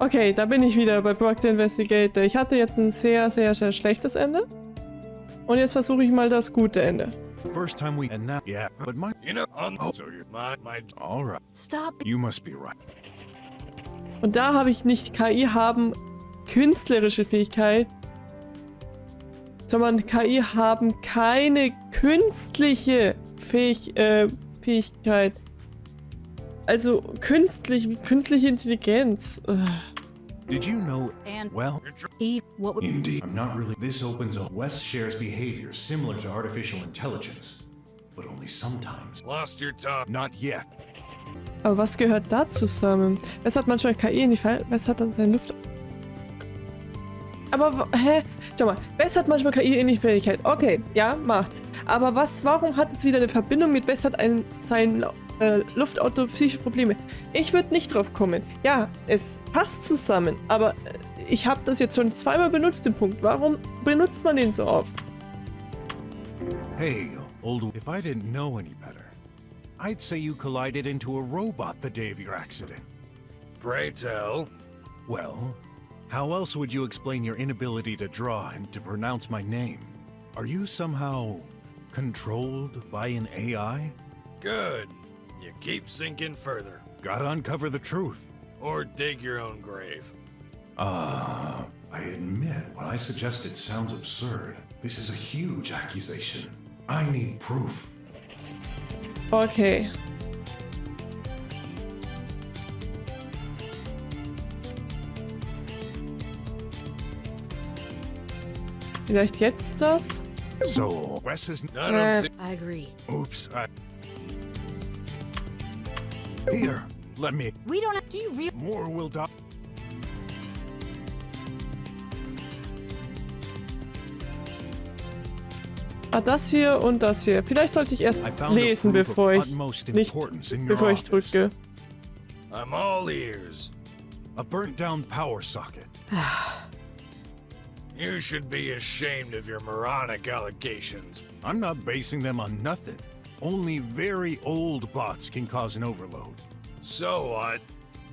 Okay, da bin ich wieder bei BROK the InvestiGator. Ich hatte jetzt ein sehr, sehr, sehr schlechtes Ende. Und jetzt versuche ich mal das gute Ende. First time we and now, yeah, but my, you know, so you're my, all right. Stop. You must be right. Und da habe ich nicht KI haben künstlerische Fähigkeit, sondern KI haben keine künstliche Fähigkeit. Also künstliche Intelligenz. Did you know? And Well, what would indeed, I'm not really. This opens up. Wes shares behavior similar to artificial intelligence, but only sometimes. Lost your tongue. Not yet. Aber was gehört da zusammen? Wes hat manchmal KI in die Fall? Wes hat dann seine Luft... Aber, hä? Schau mal, Wes hat manchmal KI in die Fähigkeit. Okay, ja, macht. Aber warum hat es wieder eine Verbindung mit Wes hat sein Luftauto psychische Probleme? Ich würde nicht drauf kommen. Ja, es passt zusammen, aber ich habe das jetzt schon zweimal benutzt, den Punkt. Warum benutzt man den so oft? Hey, old. If I didn't know any better, I'd say you collided into a robot the day of your accident. Pray tell. Well, how else would you explain your inability to draw and to pronounce my name? Are you somehow controlled by an AI? Good. You keep sinking further. Gotta uncover the truth. Or dig your own grave. I admit what I suggested sounds absurd. This is a huge accusation. I need proof. Okay. Vielleicht jetzt das? So, Wes is... I don't see. I agree. Oops, Here, let me... We don't have. Do you really? More will die. Ah, das hier und das hier. Vielleicht sollte ich erst I found a lesen, proof bevor of ich utmost nicht, importance in your bevor ich office. drücke. I'm all ears. A burnt-down power socket. You should be ashamed of your moronic allegations. I'm not basing them on nothing. Only very old bots can cause an overload. So what?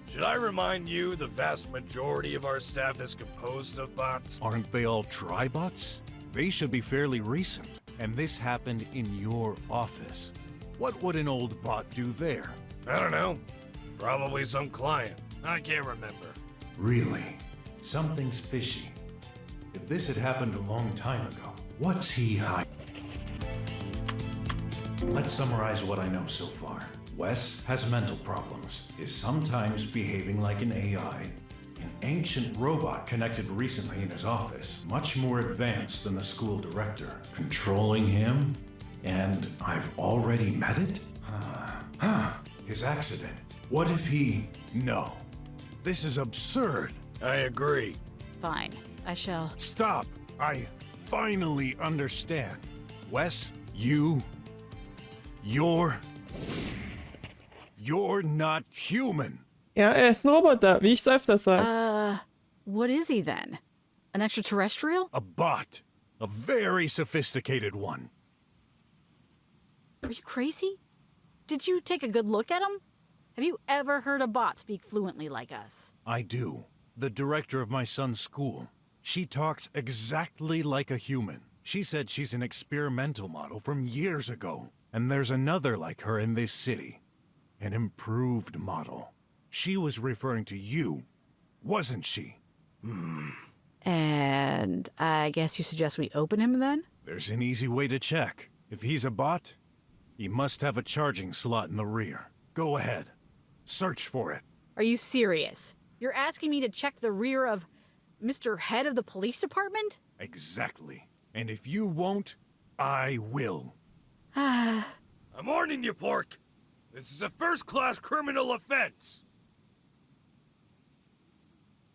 Should I remind you the vast majority of our staff is composed of bots? Aren't they all tribots? They should be fairly recent. And this happened in your office. What would an old bot do there? I don't know. Probably some client. I can't remember. Really? Something's fishy. If this had happened a long time ago, what's he hiding? Let's summarize what I know so far. Wes has mental problems, is sometimes behaving like an AI. An ancient robot connected recently in his office, much more advanced than the school director. Controlling him? And I've already met it? His accident. What if he... No. This is absurd. I agree. Fine. I shall. Stop! I finally understand. Wes, you're not human. Ja, er ist ein Roboter, wie ich so öfter sage. What is he then? An extraterrestrial? A bot. A very sophisticated one. Are you crazy? Did you take a good look at him? Have you ever heard a bot speak fluently like us? I do. The director of my son's school. She talks exactly like a human. She said she's an experimental model from years ago. And there's another like her in this city. An improved model. She was referring to you, wasn't she? And I guess you suggest we open him then? There's an easy way to check. If he's a bot, he must have a charging slot in the rear. Go ahead. Search for it. Are you serious? You're asking me to check the rear of Mr. Head of the Police Department? Exactly. And if you won't, I will. I'm warning you, Pork. This is a first-class criminal offense.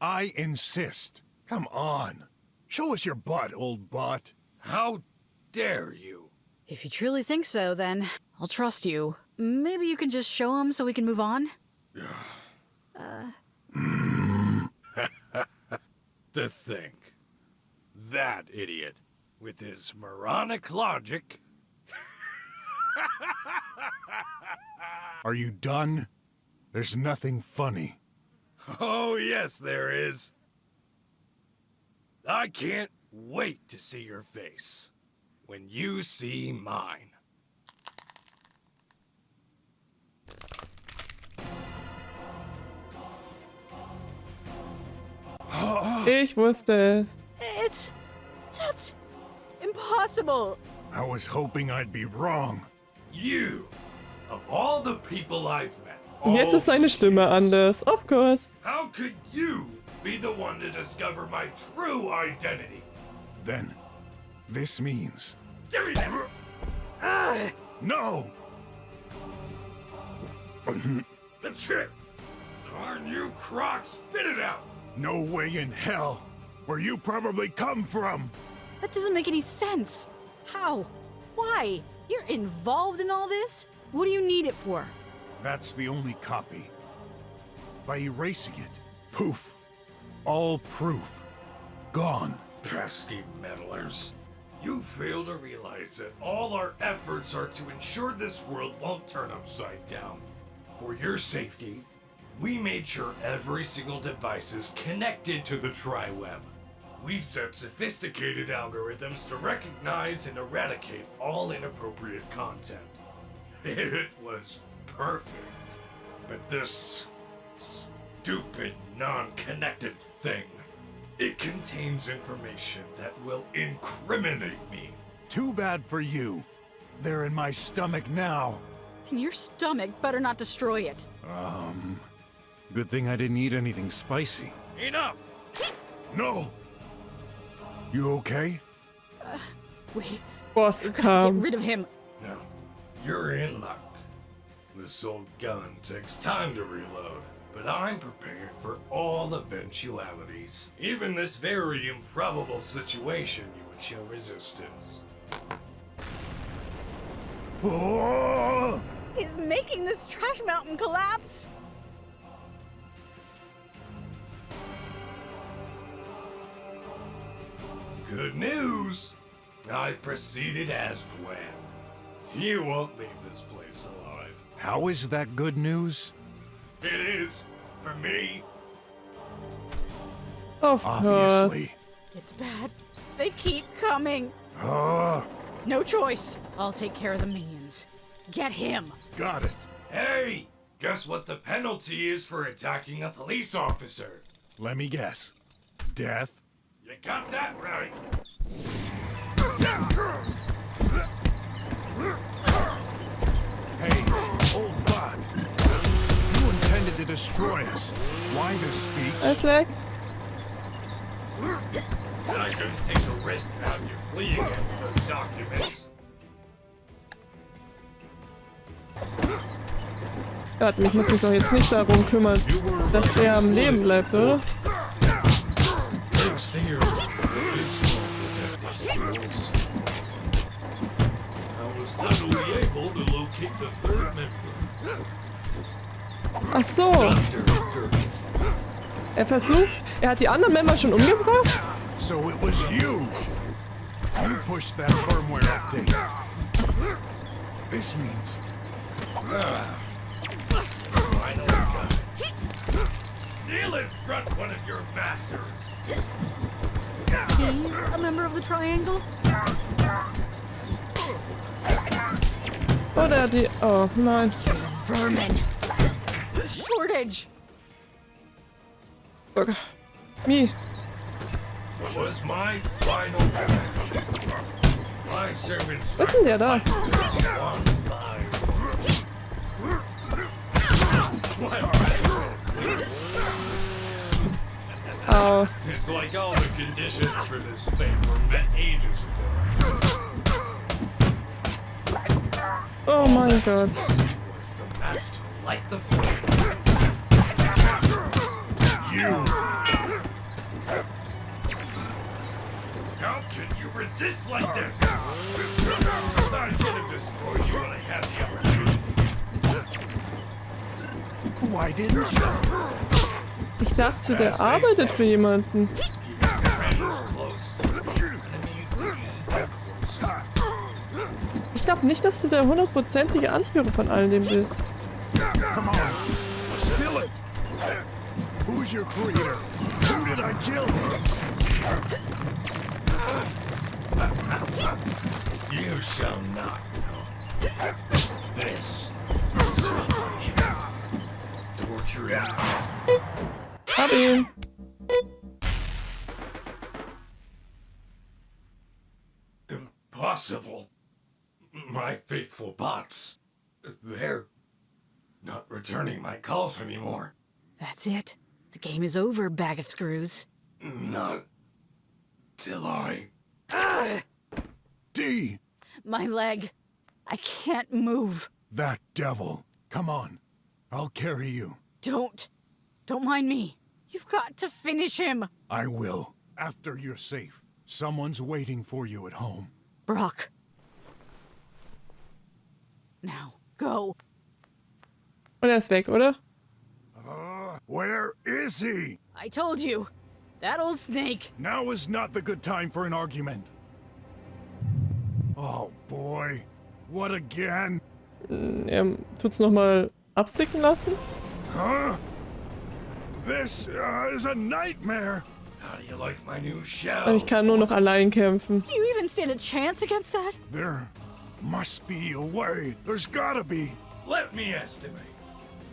I insist. Come on. Show us your butt, old bot. How dare you? If you truly think so, then I'll trust you. Maybe you can just show him so we can move on? To think. That idiot, with his moronic logic... Are you done? There's nothing funny. Oh, yes, there is. I can't wait to see your face when you see mine. Ich wusste es. That's impossible. I was hoping I'd be wrong. You, of all the people I've met, Und jetzt ist seine Stimme anders. Of course. how could you be the one to discover my true identity? Then, this means... Give me that! No! The chip! Darn you, Croc, spit it out! No way in hell! Where you probably come from! That doesn't make any sense. How? Why? You're involved in all this? What do you need it for? That's the only copy. By erasing it, poof. All proof. Gone. Pesky meddlers. You fail to realize that all our efforts are to ensure this world won't turn upside down. For your safety, we made sure every single device is connected to the tri-web. We've set sophisticated algorithms to recognize and eradicate all inappropriate content. It was perfect. But this stupid, non-connected thing, it contains information that will incriminate me. Too bad for you. They're in my stomach now. And your stomach better not destroy it. Good thing I didn't eat anything spicy. Enough! No! You okay? Boss We've got to get kam. rid of him. No, you're in luck. This old gun takes time to reload, but I'm prepared for all eventualities. Even this very improbable situation, you would show resistance. Oh! He's making this trash mountain collapse. Good news! I've proceeded as planned. You won't leave this place alive. How is that good news? It is, for me. Of course. Obviously. It's bad. They keep coming. Oh, No choice. I'll take care of the minions. Get him. got it. Hey! Guess what the penalty is for attacking a police officer? Let me guess. Death? You got that right. Hey, old bot. You intended to destroy us. Why this speech? Alles weg. And I couldn't take the risk without you fleeing in with those documents. Warte, ich muss mich doch jetzt nicht darum kümmern, dass er am Leben bleibt, oder? Thanks to your peaceful protective skills, I was finally able to locate the third member. Ach so. Dr. Er hat die anderen Member schon umgebracht? So it was you. You pushed that firmware update. This means Finally got it. Kneel in front one of your masters. He's a member of the Triangle. Oh, der hat die... Oh, nein. Vermin. Shortage. Okay. Me. It was my final plan. My servants Was ist denn der da? one by one. Au. It's like all the conditions for this fate were met ages ago. Oh mein Gott. Was the match to light the flame. you. How can you resist like this? I should have destroyed you when I had the opportunity. Why didn't you? Ich dachte, der arbeitet für jemanden. Keep your friends close. Enemies even closer. Ich glaube nicht, dass du der hundertprozentige Anführer von all dem bist. Come on, spill it. Who Who's your creator? Who did I kill? You shall not know. This is your punishment. Torture him. Hab ihn. Impossible. My faithful bots. They're not returning my calls anymore. That's it. The game is over, bag of screws. Not till I... D! My leg. I can't move. That devil. Come on. I'll carry you. Don't. Don't mind me. You've got to finish him. I will. After you're safe. Someone's waiting for you at home. Brok. Now, go. Und er ist weg, oder? Where is he? I told you. That old snake. Now is not the good time for an argument. Oh boy. What again? Er tut's nochmal absicken lassen. Huh? This is a nightmare. How do you like my new shell? Und ich kann nur noch allein kämpfen. Do you even stand a chance against that? There must be a way. There's gotta be. Let me estimate.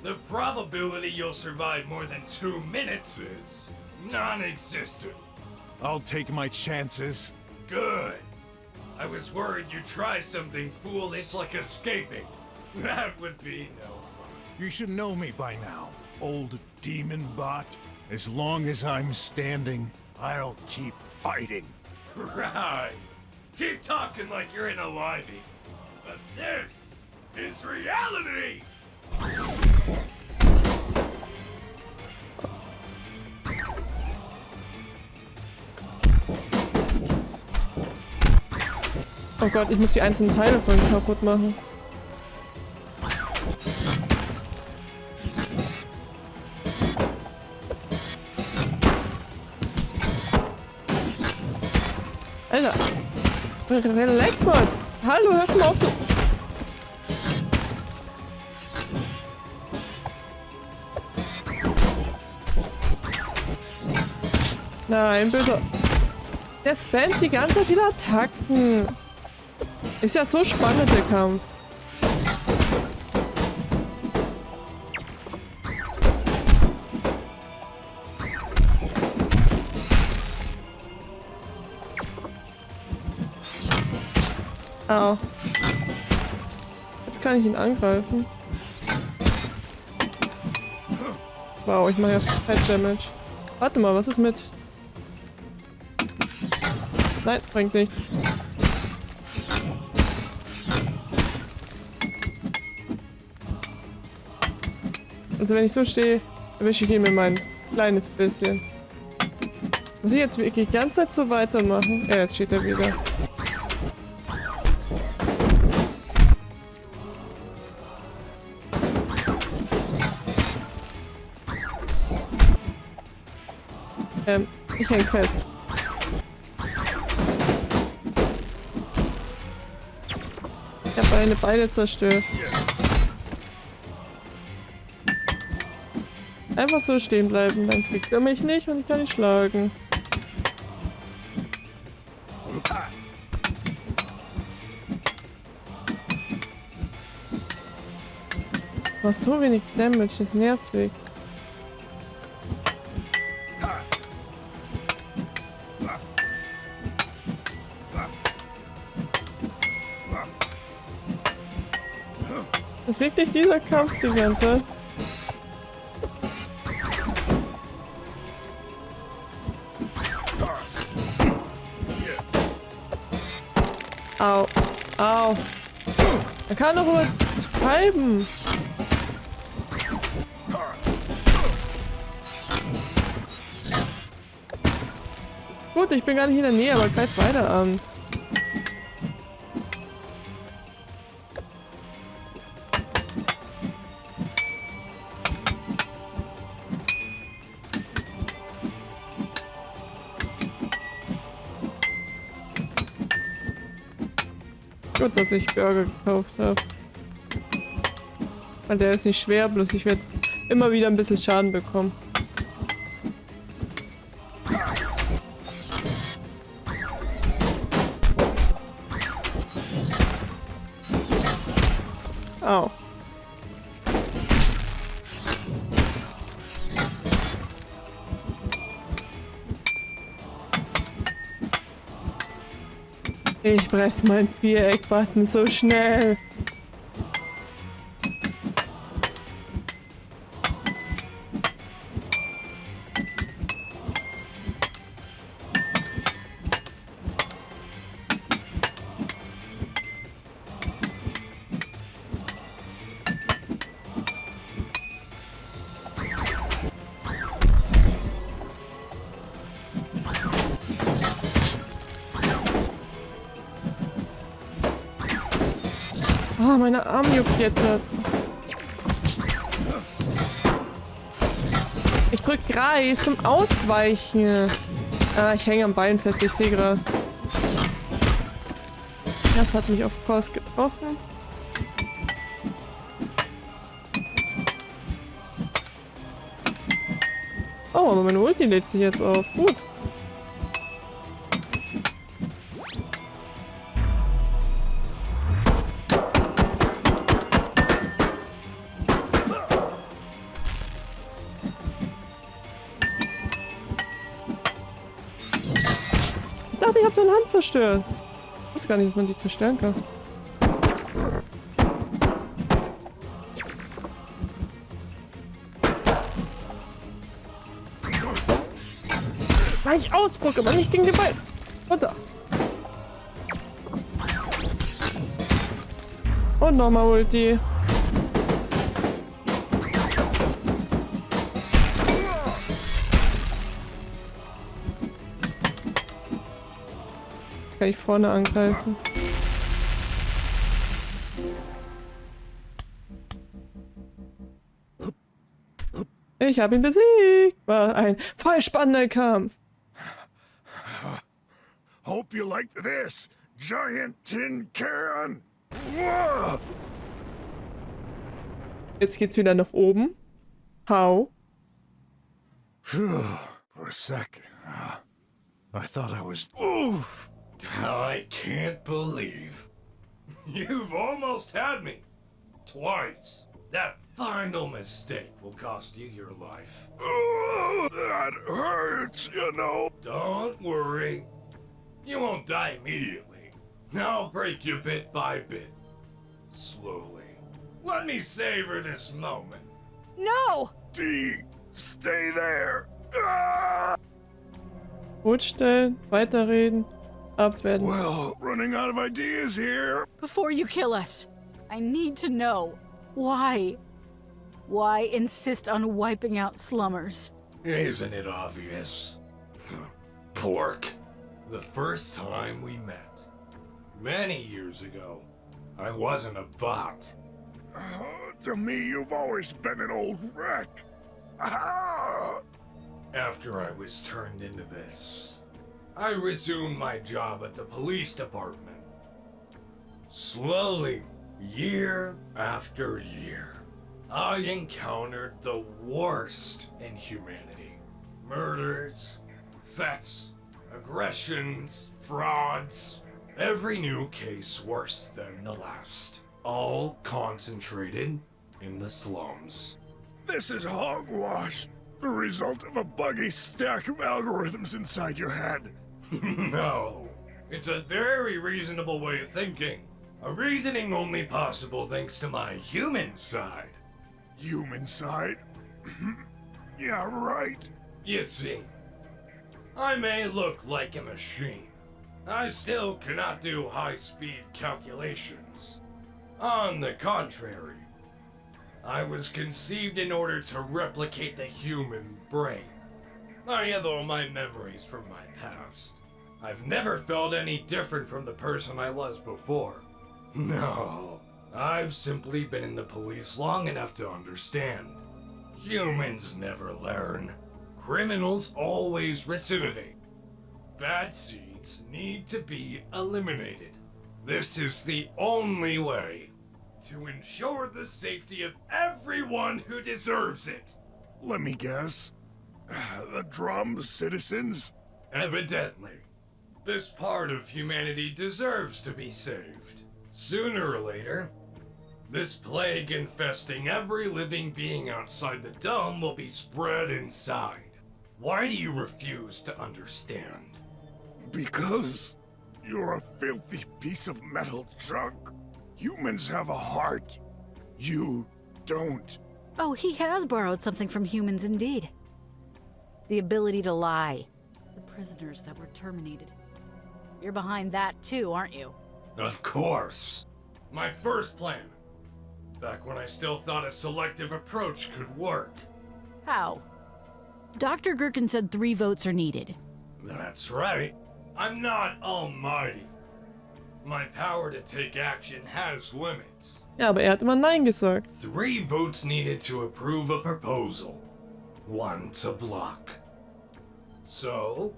The probability you'll survive more than 2 minutes is non-existent. I'll take my chances. Good. I was worried you'd try something foolish like escaping. That would be no fun. You should know me by now, old demon bot. As long as I'm standing, I'll keep fighting. Right. Keep talking like you're in a livey. But this is reality! Oh Gott, ich muss die einzelnen Teile von ihm kaputt machen. Alter. Relax mal. Hallo, hörst du mal auf so... Nein, böser. Der spammt die ganze Zeit wieder Attacken. Ist ja so spannend, der Kampf. Au. Jetzt kann ich ihn angreifen. Wow, ich mache ja Head Damage. Warte mal, was ist mit... Nein, bringt nichts. Also wenn ich so stehe, erwische ich ihn mir mein kleines bisschen. Muss ich jetzt wirklich die ganze Zeit so weitermachen? Ja, jetzt steht er wieder. Ich häng fest. Ich habe eine Beine zerstört. Einfach so stehen bleiben, dann kriegt er mich nicht und ich kann ihn schlagen. Du hast so wenig Damage, das ist nervig. Ist wirklich dieser Kampf die ganze Zeit? Au. Au. Er kann doch nur treiben. Gut, ich bin gar nicht in der Nähe, aber greift weiter an. Gut, dass ich Burger gekauft habe. Weil der ist nicht schwer, bloß ich werde immer wieder ein bisschen Schaden bekommen. Au. Ich press meinen Viereck-Button so schnell. Oh, meine Arme juckt jetzt. Ich drück Kreis zum Ausweichen. Ah, ich hänge am Bein fest, ich sehe gerade. Das hat mich auf Kurs getroffen. Oh, aber meine Ulti lädt sich jetzt auf. Gut. Ich dachte, ich habe seine Hand zerstört. Ich wusste gar nicht, dass man die zerstören kann. Weil ich ausdrucke, aber nicht gegen den Bein. Runter. Und nochmal Ulti. Kann ich vorne angreifen. Ich habe ihn besiegt. War ein voll spannender Kampf. Hope you like this, giant tin can. Whoa! Jetzt geht's wieder nach oben. How? Phew, for a sec, I thought I was. Oof! I can't believe you've almost had me twice. That final mistake will cost you your life. That hurts, you know. Don't worry. You won't die immediately. I'll break you bit by bit. Slowly. Let me savor this moment. No! D, stay there. Ah! Rot stellen, weiterreden, abwehren. Well, running out of ideas here. Before you kill us, I need to know why. Why insist on wiping out slummers? Isn't it obvious? Pork. The first time we met, many years ago, I wasn't a bot. To me, you've always been an old wreck. Ah! After I was turned into this, I resumed my job at the police department. Slowly, year after year, I encountered the worst in humanity. Murders, thefts, aggressions, frauds, every new case worse than the last. All concentrated in the slums. This is hogwash. The result of a buggy stack of algorithms inside your head. No, it's a very reasonable way of thinking. A reasoning only possible thanks to my human side. Human side? Yeah, right. You see, I may look like a machine. I still cannot do high-speed calculations. On the contrary, I was conceived in order to replicate the human brain. I have all my memories from my past. I've never felt any different from the person I was before. No, I've simply been in the police long enough to understand. Humans never learn. Criminals always recidivate. Bad seeds need to be eliminated. This is the only way to ensure the safety of everyone who deserves it. Let me guess. The drum citizens? Evidently, this part of humanity deserves to be saved. Sooner or later, This plague infesting every living being outside the dome will be spread inside. Why do you refuse to understand? Because you're a filthy piece of metal junk. Humans have a heart. You don't. Oh, he has borrowed something from humans indeed. The ability to lie. The prisoners that were terminated. You're behind that too, aren't you? Of course. My first plan. Back when I still thought a selective approach could work. How? Dr. Gherkin said 3 votes are needed. That's right. I'm not almighty. My power to take action has limits. Ja, aber hat immer Nein gesagt. 3 votes needed to approve a proposal. 1 to block. So,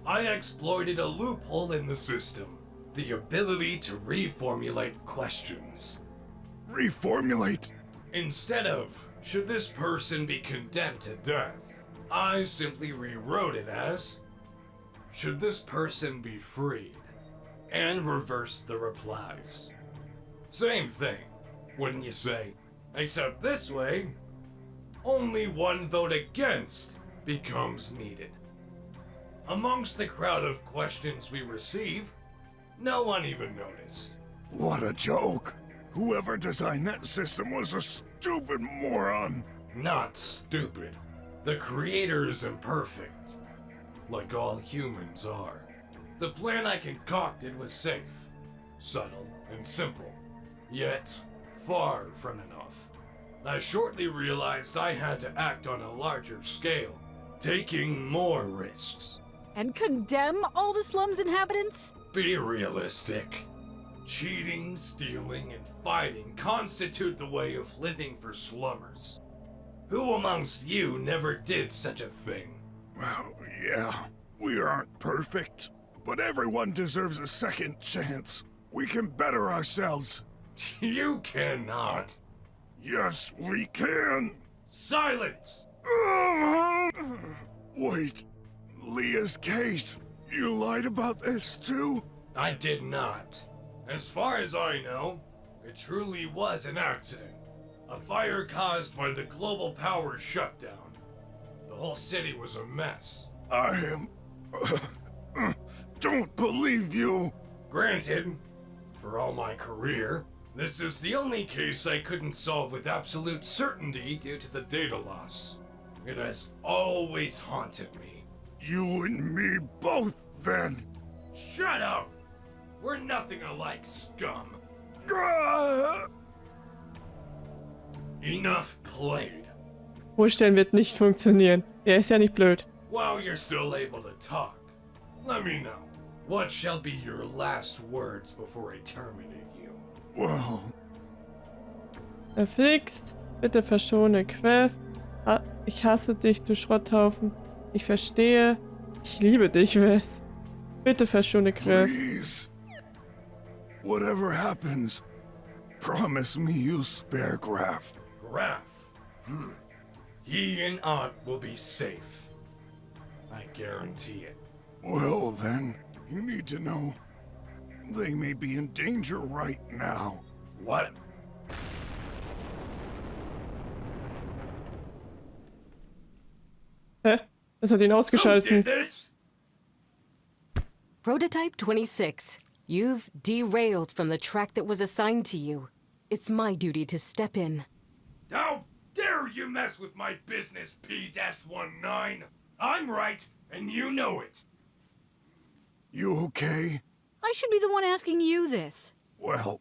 I exploited a loophole in the system. The ability to reformulate questions. Reformulate. Instead of, should this person be condemned to death, I simply rewrote it as, should this person be freed? And reversed the replies. Same thing, wouldn't you say? Except this way, only 1 vote against becomes needed. Amongst the crowd of questions we receive, no one even noticed. What a joke. Whoever designed that system was a stupid moron. Not stupid. The creator is imperfect, like all humans are. The plan I concocted was safe, subtle, and simple, yet far from enough. I shortly realized I had to act on a larger scale, taking more risks. And condemn all the slum's inhabitants? Be realistic. Cheating, stealing, and fighting constitute the way of living for slummers. Who amongst you never did such a thing? Well, yeah, we aren't perfect, but everyone deserves a second chance. We can better ourselves. You cannot. Yes, we can. Silence! Wait, Leah's case. You lied about this too? I did not. As far as I know, it truly was an accident. A fire caused by the global power shutdown. The whole city was a mess. I am... don't believe you. Granted, for all my career, this is the only case I couldn't solve with absolute certainty due to the data loss. It has always haunted me. You and me both, then. Shut up! We're nothing alike, scum. Ah! Enough played. Hochstellen wird nicht funktionieren. Er ist ja nicht blöd. While you're still able to talk, let me know. What shall be your last words before I terminate you? Well, Verflixt. Bitte verschone Queff. Ich hasse dich, du Schrotthaufen. Ich verstehe. Ich liebe dich, Wes. Bitte verschone Queff. please. Whatever happens, promise me you'll spare Graf. Graf. He and Aunt will be safe. I guarantee it. Well then, you need to know. They may be in danger right now. What? Hä? Das hat ihn Who ausgeschalten. did this? Prototype 26. You've derailed from the track that was assigned to you. It's my duty to step in. How dare you mess with my business, P-19? I'm right, and you know it. You okay? I should be the one asking you this. Well,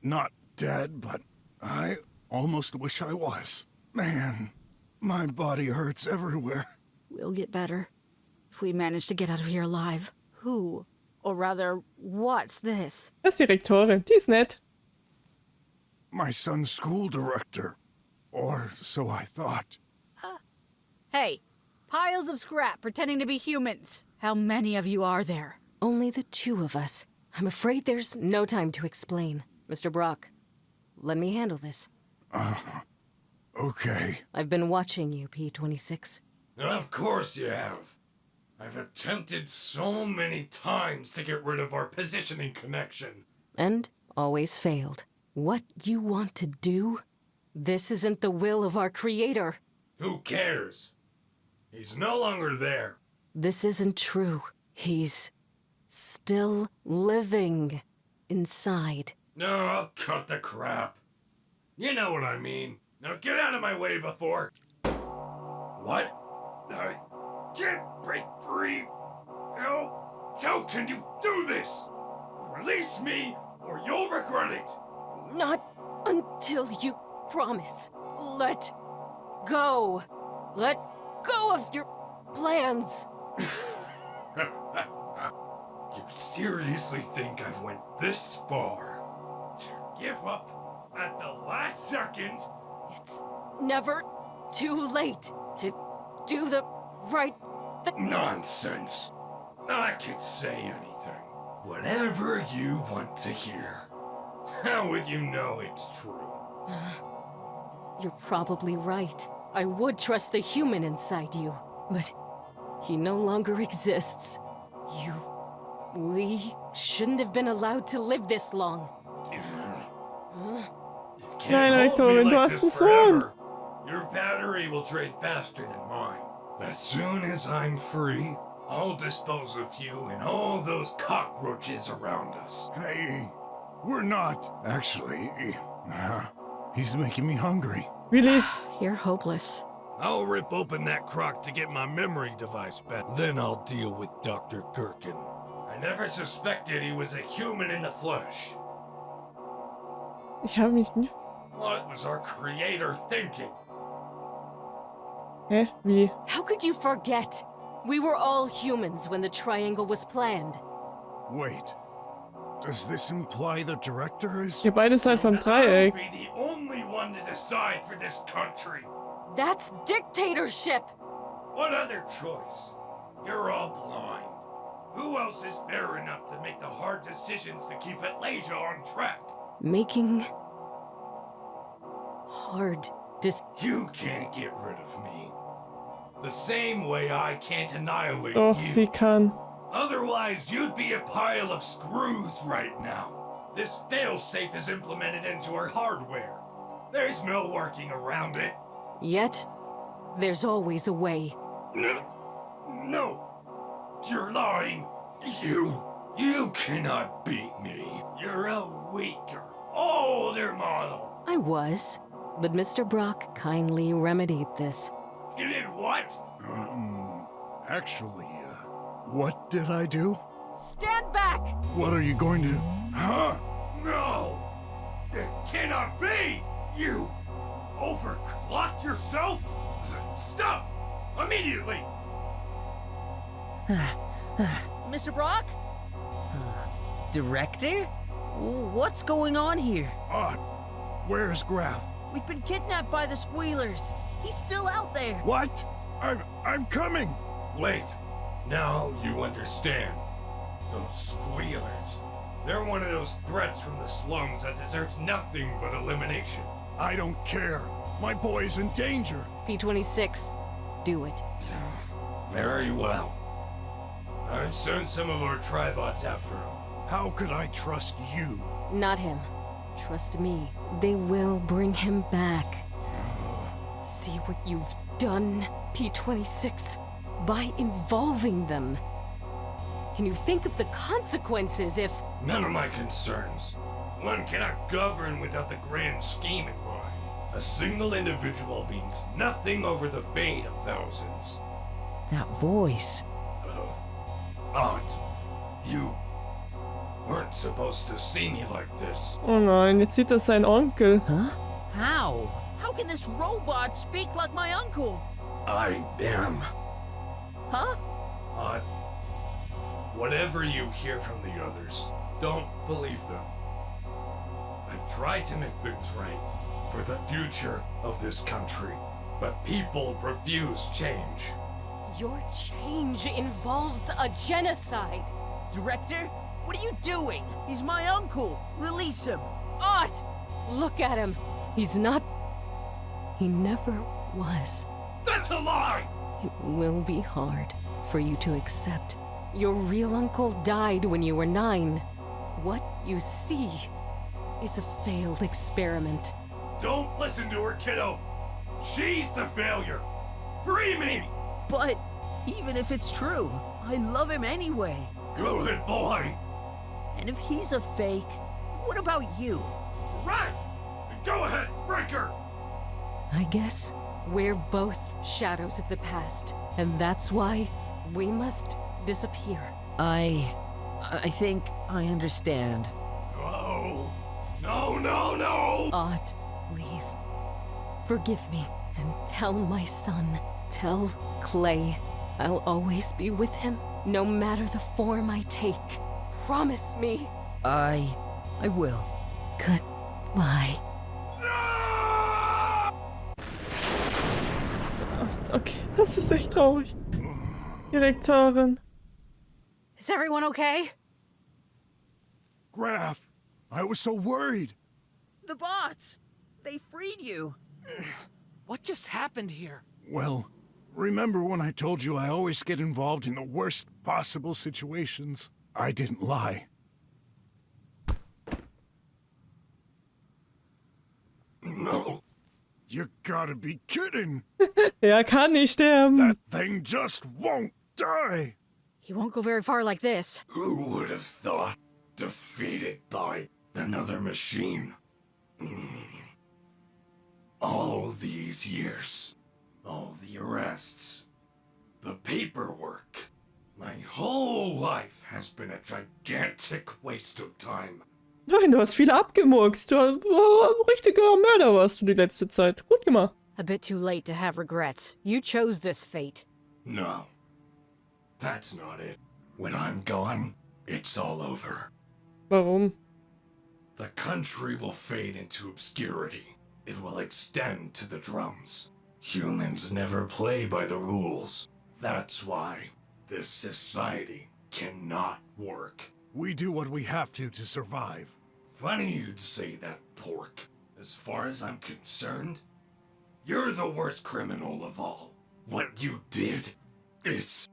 not dead, but I almost wish I was. Man, my body hurts everywhere. We'll get better. If we manage to get out of here alive. Who, or rather, what's this? Das ist die Rektorin. Die ist nett. My son's school director. Or so I thought. Hey, piles of scrap pretending to be humans. How many of you are there? Only the 2 of us. I'm afraid there's no time to explain. Mr. Brok, let me handle this. Okay. I've been watching you, P26. Of course you have. I've attempted so many times to get rid of our positioning connection. And always failed. What you want to do? This isn't the will of our Creator. Who cares? He's no longer there. This isn't true. He's still living inside. No, cut the crap. You know what I mean. Now get out of my way before... What? I can't break free. How can you do this? Release me or you'll regret it. Not until you promise. Let go. Let go of your plans. You seriously think I've went this far? To give up at the last second? It's never too late to do the right thing. Nonsense. I can say anything. Whatever you want to hear. How would you know it's true? You're probably right. I would trust the human inside you, but he no longer exists. We shouldn't have been allowed to live this long. Nein, Corin, du hast einen Sohn. Your battery will drain faster than mine. As soon as I'm free, I'll dispose of you and all those cockroaches around us. Hey, we're not. Actually, he's making me hungry. Really? You're hopeless. I'll rip open that crock to get my memory device back. Then I'll deal with Dr. Gherkin. I never suspected he was a human in the flesh. Ich habe mich nie... What was our creator thinking? Hä? Wie? How could you forget? We were all humans when the triangle was planned. Wait, does this imply the director is... Ihr beide seid vom Dreieck. I'll be the only one to decide for this country. That's dictatorship! What other choice? You're all blind. Who else is fair enough to make the hard decisions to keep Atlanta on track? Making hard You can't get rid of me. The same way I can't annihilate Doch, you. sie kann. Otherwise, you'd be a pile of screws right now. This failsafe is implemented into our hardware. There's no working around it. Yet, there's always a way. No. You're lying. You cannot beat me. You're a weaker, older model. I was, but Mr. Brok kindly remedied this. You did what? Actually, what did I do? Stand back! What are you going to... Huh? No! It cannot be! You overclocked yourself? Stop! Immediately! Mr. Brok? Director? What's going on here? Odd. Where's Graf? We've been kidnapped by the Squealers. He's still out there. What? I'm coming. Wait. Now you understand. Those squealers. They're one of those threats from the slums that deserves nothing but elimination. I don't care. My boy's in danger. P-26, do it. Very well. I've sent some of our tribots after him. How could I trust you? Not him. Trust me. They will bring him back. See what you've done, P-26, by involving them. Can you think of the consequences if... None of my concerns. One cannot govern without the grand scheme in mind. A single individual means nothing over the fate of thousands. That voice. Aunt, you weren't supposed to see me like this. Oh nein, jetzt sieht er seinen Onkel. How? How can this robot speak like my uncle? I am. Huh? Aunt, whatever you hear from the others, don't believe them. I've tried to make things right for the future of this country, but people refuse change. Your change involves a genocide. Director? What are you doing? He's my uncle. Release him. Ott! Look at him. He's not... He never was. That's a lie! It will be hard for you to accept. Your real uncle died when you were 9. What you see is a failed experiment. Don't listen to her, kiddo. She's the failure. Free me! But even if it's true, I love him anyway. Good boy. And if he's a fake, what about you? Right! Go ahead, break her! I guess we're both shadows of the past, and that's why we must disappear. I think I understand. No! No, no, no! Art, please, forgive me and tell my son, tell Clay, I'll always be with him, no matter the form I take. Promise me. I will. Goodbye. Okay, das ist echt traurig. Direktorin. Is everyone okay? Graf, I was so worried. The bots! They freed you! What just happened here? Well, remember when I told you I always get involved in the worst possible situations? I didn't lie. No. You gotta be kidding! Er kann nicht sterben. That thing just won't die! He won't go very far like this. Who would have thought? Defeated by another machine. All these years. All the arrests. The paperwork. My whole life has been a gigantic waste of time. Nein, du hast viel abgemurkst. Du richtiger Mörder warst du die letzte Zeit. Gut gemacht. A bit too late to have regrets. You chose this fate. No. That's not it. When I'm gone, it's all over. Warum? The country will fade into obscurity. It will extend to the drums. Humans never play by the rules. That's why this society cannot work. We do what we have to survive. Funny you'd say that, Pork. As far as I'm concerned, you're the worst criminal of all. What you did is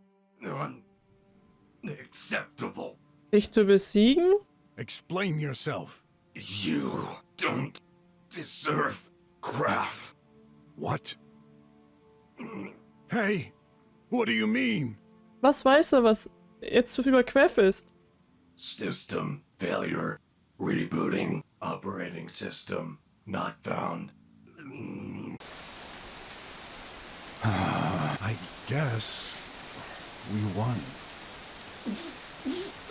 unacceptable. Dich zu besiegen? Explain yourself. You don't deserve Graf. What? Hey, what do you mean? Was weiß er, was jetzt so über Queff ist? System failure. Rebooting. Operating system not found. I guess we won.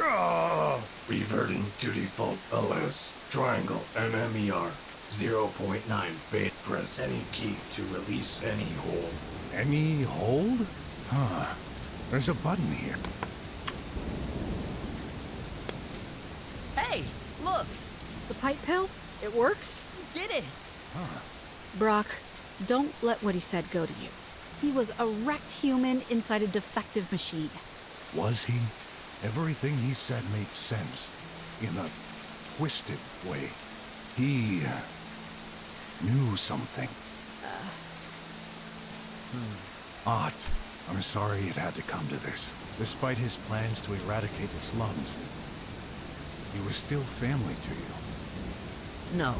Ah! Reverting to default OS. Triangle MMER. 0.9 bit. Press any key to release any hold. Any hold? Huh. There's a button here. Hey, look! The pipe pill? It works? You did it! Brok, don't let what he said go to you. He was a wrecked human inside a defective machine. Was he? Everything he said made sense. In a twisted way. He knew something. Art, I'm sorry it had to come to this. Despite his plans to eradicate the slums, he was still family to you. No,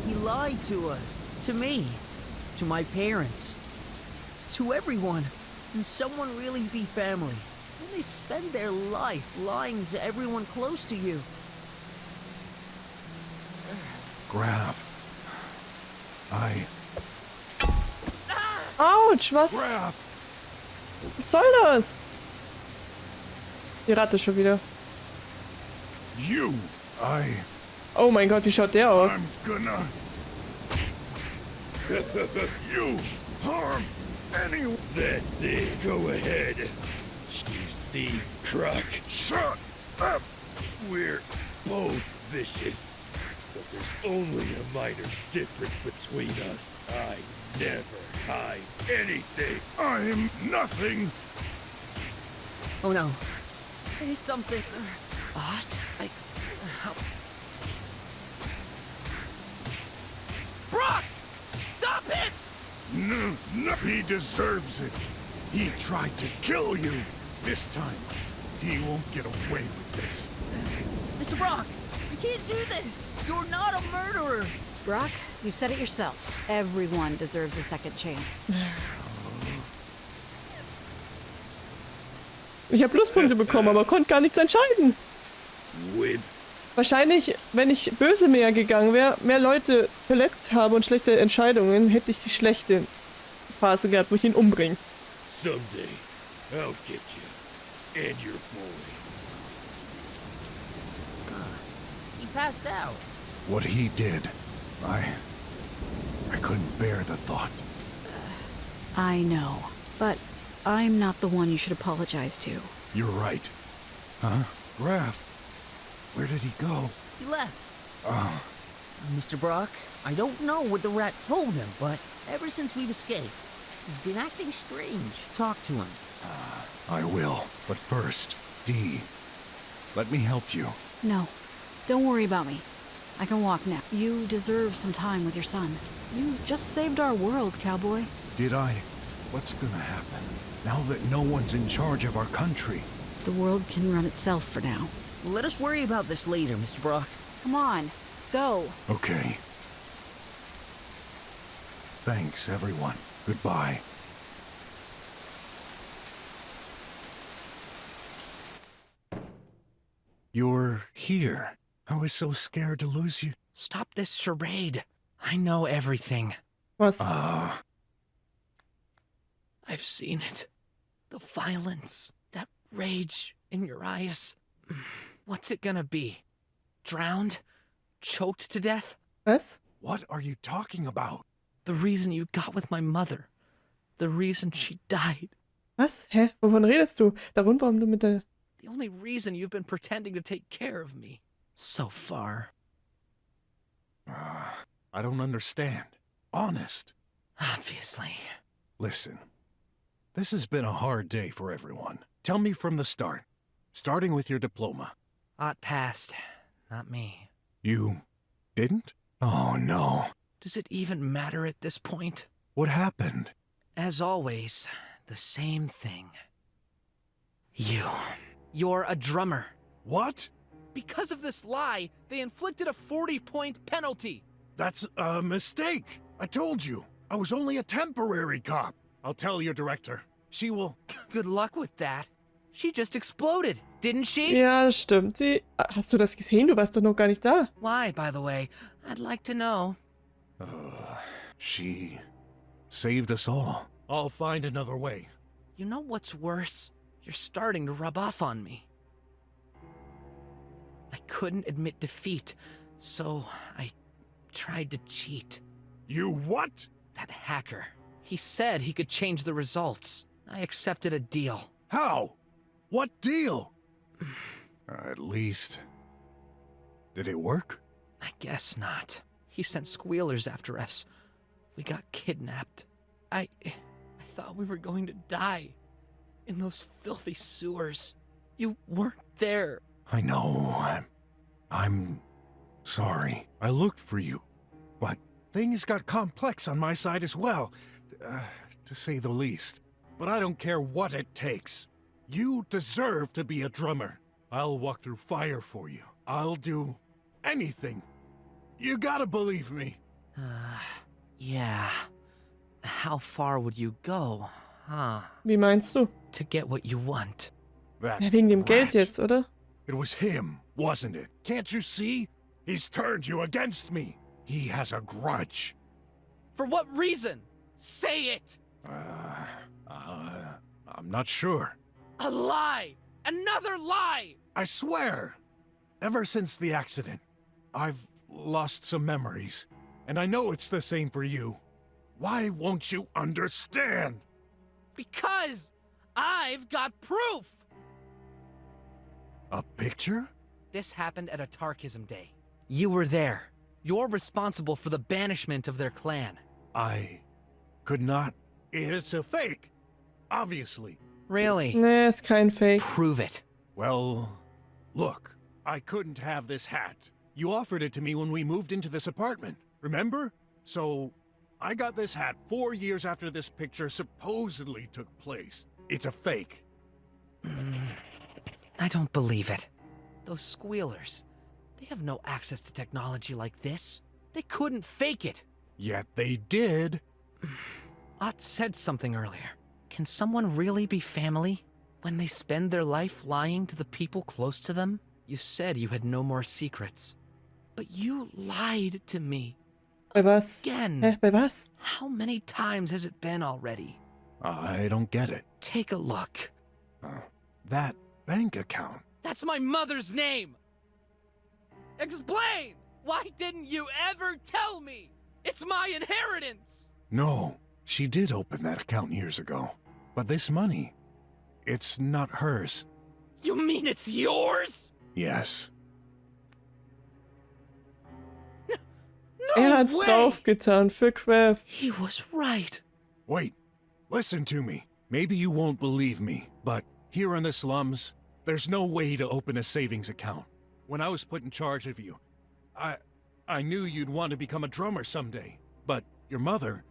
he lied to us. To me. To my parents. To everyone. Can someone really be family? When they spend their life lying to everyone close to you. Graf. Autsch, was? Graf! Was soll das? Die Ratte schon wieder. You! Oh mein Gott, wie schaut der aus? I'm gonna... you harm anyone! That's it. Go ahead. You see, Croc? Shut up! We're both vicious. But there's only a minor difference between us. I never hide anything. I'm nothing! Oh no. Say something. What? Brok! Stop it! No, he deserves it. He tried to kill you. This time, he won't get away with this. Mr. Brok, be can't do this! You're not a murderer! Brok, you said it yourself. Everyone deserves a second chance. Ich habe Pluspunkte bekommen, aber konnte gar nichts entscheiden. Wimp. Wahrscheinlich, wenn ich böse mehr gegangen wäre, mehr Leute verletzt habe und schlechte Entscheidungen, hätte ich die schlechte Phase gehabt, wo ich ihn umbringe. Someday, I'll get you. And your boy. He passed out. What he did, I couldn't bear the thought. I know, but I'm not the one you should apologize to. You're right. Huh? Graf? Where did he go? He left. Mr. Brok, I don't know what the rat told him, but ever since we've escaped, he's been acting strange. Talk to him. I will. But first, Dee, let me help you. No, don't worry about me. I can walk now. You deserve some time with your son. You just saved our world, cowboy. Did I? What's gonna happen now that no one's in charge of our country? The world can run itself for now. Let us worry about this later, Mr. Brok. Come on, go. Okay. Thanks, everyone. Goodbye. You're here. I was so scared to lose you. Stop this charade. I know everything. Was? I've seen it. The violence, that rage in your eyes. What's it gonna be? Drowned? Choked to death? Was? What are you talking about? The reason you got with my mother. The reason she died. Was? Hä? Wovon redest du? Der Grund, warum du mit der... The only reason you've been pretending to take care of me. So far. I don't understand. Honest. Obviously. Listen. This has been a hard day for everyone. Tell me from the start. Starting with your diploma. Ott passed. Not me. You didn't? Oh, no. Does it even matter at this point? What happened? As always, the same thing. You're a drummer. What? Because of this lie, they inflicted a 40-point penalty. That's a mistake. I told you. I was only a temporary cop. I'll tell your director. She will... Good luck with that. She just exploded, didn't she? Ja, das stimmt. Hast du das gesehen? Du warst doch noch gar nicht da. Why, by the way? I'd like to know. She saved us all. I'll find another way. You know what's worse? You're starting to rub off on me. I couldn't admit defeat, so I tried to cheat. You what? That hacker. He said he could change the results. I accepted a deal. How? What deal? At least... Did it work? I guess not. He sent squealers after us. We got kidnapped. I thought we were going to die. In those filthy sewers. You weren't there. I know. I'm sorry. I looked for you. But things got complex on my side as well. To say the least. But I don't care what it takes. You deserve to be a drummer. I'll walk through fire for you. I'll do anything. You gotta believe me. Yeah. How far would you go, huh? Wie meinst du? To get what you want. That Ja, wegen dem Geld rat. jetzt, oder? It was him, wasn't it? Can't you see? He's turned you against me. He has a grudge. For what reason? Say it! I'm not sure. A lie! Another lie! I swear! Ever since the accident, I've lost some memories. And I know it's the same for you. Why won't you understand? Because I've got proof! A picture? This happened at a Tarkism day. You were there. You're responsible for the banishment of their clan. I could not. It's a fake. Obviously. Really? Nee, ist kein Fake. Prove it. Well, look. I couldn't have this hat. You offered it to me when we moved into this apartment. Remember? So, I got this hat 4 years after this picture supposedly took place. It's a fake. I don't believe it. Those squealers, They have no access to technology like this. They couldn't fake it. Yet they did. Ott said something earlier. Can someone really be family when they spend their life lying to the people close to them? You said you had no more secrets, but you lied to me. Bei was? Again. Hä, bei was? How many times has it been already? I don't get it. Take a look. That bank account. That's my mother's name! Explain! Why didn't you ever tell me? It's my inheritance! No, she did open that account years ago. But this money, it's not hers. You mean it's yours? Yes. No Hat's way! draufgetan für Craft. He was right. Wait, listen to me. Maybe you won't believe me, but here in the slums, there's no way to open a savings account. When I was put in charge of you, I knew you'd want to become a drummer someday. But your mother,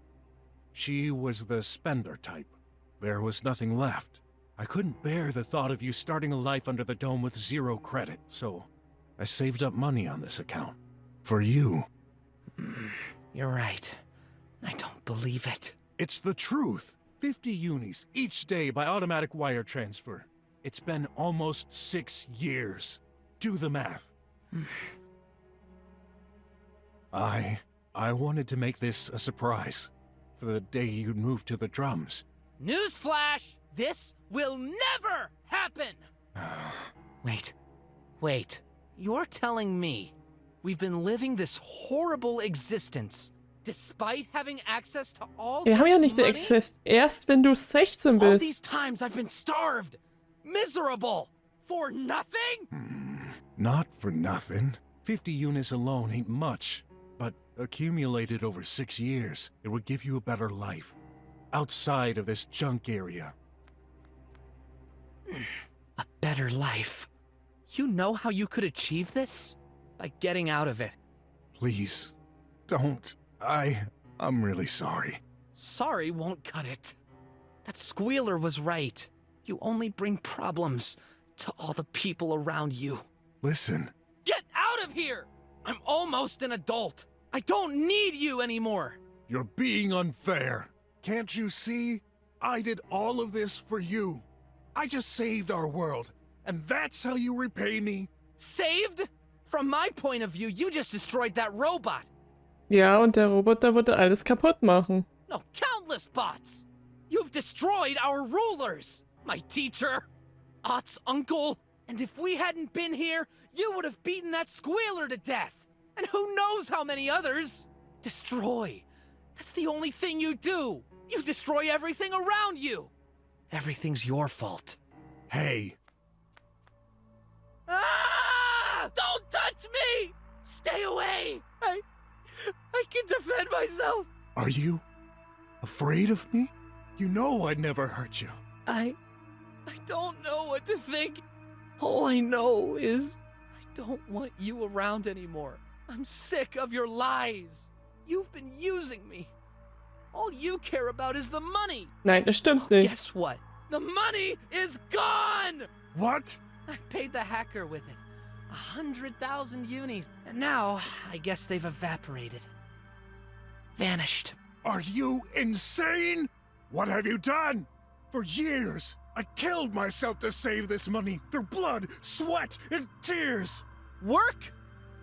she was the spender type. There was nothing left. I couldn't bear the thought of you starting a life under the dome with 0 credit, so I saved up money on this account. For you. You're right. I don't believe it. It's the truth. 50 unis each day by automatic wire transfer. It's been almost 6 years. Do the math. I wanted to make this a surprise for the day you'd move to the drums. Newsflash! This will never happen! Wait. You're telling me we've been living this horrible existence despite having access to all Wir haben ja this nicht den money? Access. Erst wenn du 16 All bist. these times I've been starved, miserable, for nothing? Not for nothing. 50 units alone ain't much, but accumulated over 6 years, it would give you a better life. Outside of this junk area. A better life. You know how you could achieve this? By getting out of it. Please, don't. I'm really sorry. Sorry won't cut it. That squealer was right. You only bring problems to all the people around you. Listen, Get out of here! I'm almost an adult. I don't need you anymore. you're being unfair. Can't you see? I did all of this for you. I just saved our world, and that's how you repay me? Saved? From my point of view, you just destroyed that robot. Ja, und der Roboter würde alles kaputt machen. No, countless bots. You've destroyed our rulers. My teacher, Ott's uncle. And if we hadn't been here, you would have beaten that squealer to death. And who knows how many others? Destroy. That's the only thing you do. You destroy everything around you. Everything's your fault. Hey, Ah! Don't touch me! Stay away! I can defend myself. are you afraid of me? You know I'd never hurt you. I don't know what to think. All I know is I don't want you around anymore. I'm sick of your lies. You've been using me. All you care about is the money. Nein, das stimmt nicht. Guess what? The money is gone! What? I paid the hacker with it. 100,000 unis. And now, I guess they've evaporated. Vanished. Are you insane? What have you done? For years, I killed myself to save this money through blood, sweat, and tears. Work?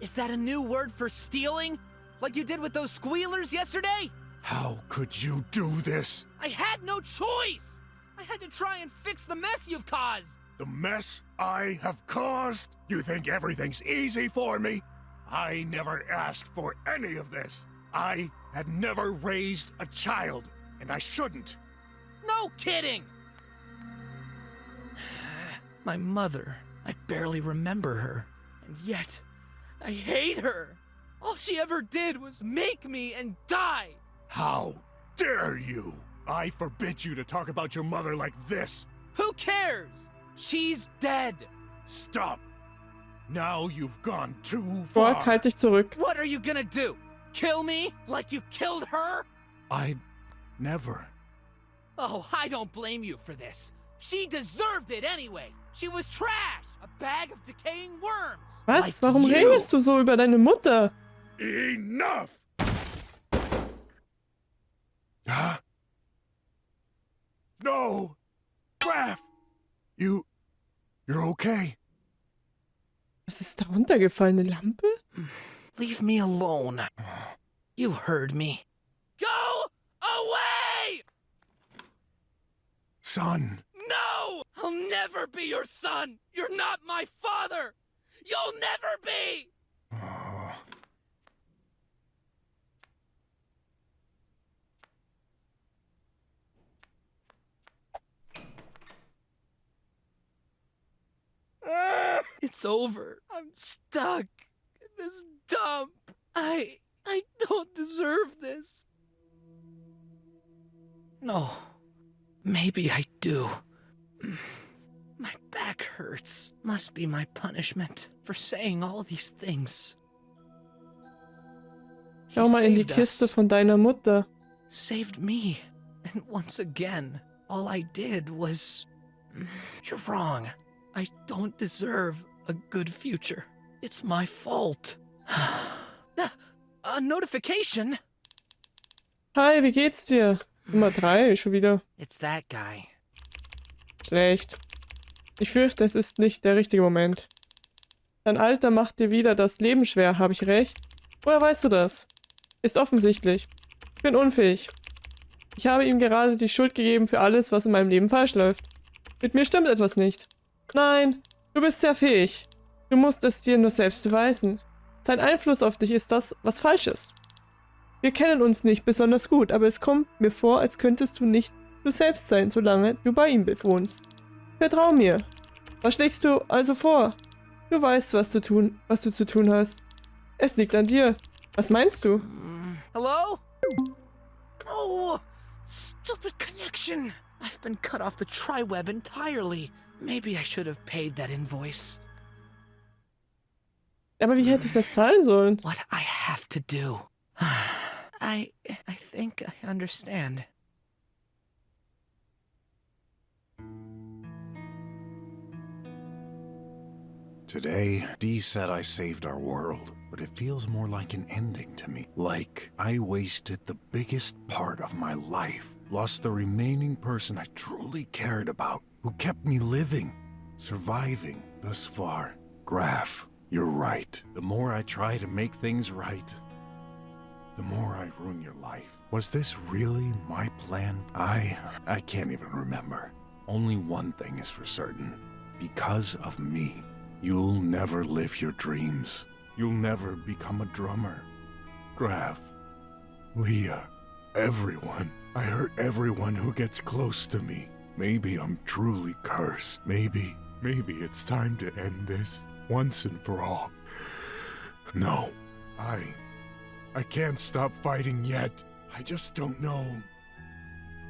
Is that a new word for stealing? Like you did with those squealers yesterday? How could you do this? I had no choice! I had to try and fix the mess you've caused! The mess I have caused? You think everything's easy for me? I never asked for any of this. I had never raised a child, and I shouldn't. No kidding! My mother, I barely remember her. And yet, I hate her. All she ever did was make me and die. How dare you? I forbid you to talk about your mother like this. Who cares? She's dead. Stop. Now you've gone too Brok, far. halt dich zurück. What are you gonna do? Kill me like you killed her? I'd never. Oh, I don't blame you for this. She deserved it anyway. She was trash! A bag of decaying worms! Was? Warum redest du so über deine Mutter? Enough! Huh? No! Graf! You're okay? Was ist da runtergefallen? Eine Lampe? Leave me alone. You heard me. Go away! Son! No! I'll never be your son! You're not my father! You'll never be! It's over. I'm stuck in this dump. I don't deserve this. No. Maybe I do. My back hurts. Must be my punishment for saying all these things. Schau mal in die Kiste von deiner Mutter. Saved me. And once again, all I did was... You're wrong. I don't deserve a good future. It's my fault. A notification? Hi, wie geht's dir? Nummer 3, schon wieder. It's that guy. Schlecht. Ich fürchte, es ist nicht der richtige Moment. Dein Alter macht dir wieder das Leben schwer, habe ich recht? Woher weißt du das? Ist offensichtlich. Ich bin unfähig. Ich habe ihm gerade die Schuld gegeben für alles, was in meinem Leben falsch läuft. Mit mir stimmt etwas nicht. Nein, du bist sehr fähig. Du musst es dir nur selbst beweisen. Sein Einfluss auf dich ist das, was falsch ist. Wir kennen uns nicht besonders gut, aber es kommt mir vor, als könntest du nicht du selbst sein, solange du bei ihm bewohnst. Vertrau mir. Was schlägst du also vor? Du weißt, was du zu tun hast. Es liegt an dir. Was meinst du? Hello? Oh, stupid connection. I've been cut off the tri-web entirely. Maybe I should have paid that invoice. Aber wie hätte ich das zahlen sollen? What I have to do. I think I understand. Today, Dee said I saved our world, but it feels more like an ending to me. Like I wasted the biggest part of my life, lost the remaining person I truly cared about, who kept me living, surviving thus far. Graf, you're right. The more I try to make things right, the more I ruin your life. Was this really my plan? I can't even remember. Only one thing is for certain. Because of me, you'll never live your dreams. You'll never become a drummer. Graf, Leah, everyone. I hurt everyone who gets close to me. Maybe I'm truly cursed. Maybe it's time to end this once and for all. No, I can't stop fighting yet. I just don't know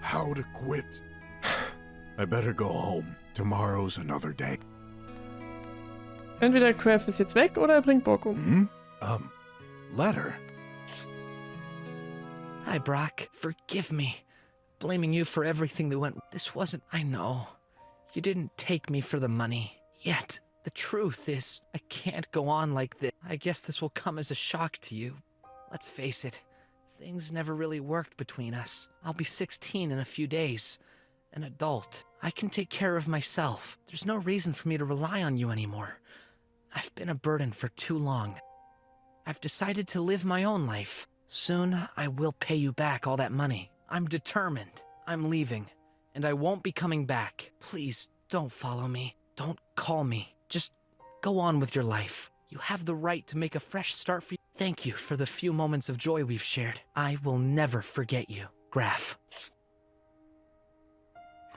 how to quit. I better go home. Tomorrow's another day. Entweder Graf ist jetzt weg oder er bringt Brok um. Letter? Hi, Brok. Forgive me. Blaming you for everything that went... This wasn't... I know. You didn't take me for the money. Yet, the truth is, I can't go on like this. I guess this will come as a shock to you. Let's face it. Things never really worked between us. I'll be 16 in a few days. An adult. I can take care of myself. There's no reason for me to rely on you anymore. I've been a burden for too long. I've decided to live my own life. Soon, I will pay you back all that money. I'm determined. I'm leaving. And I won't be coming back. Please, don't follow me. Don't call me. Just go on with your life. You have the right to make a fresh start for you. Thank you for the few moments of joy we've shared. I will never forget you, Graf.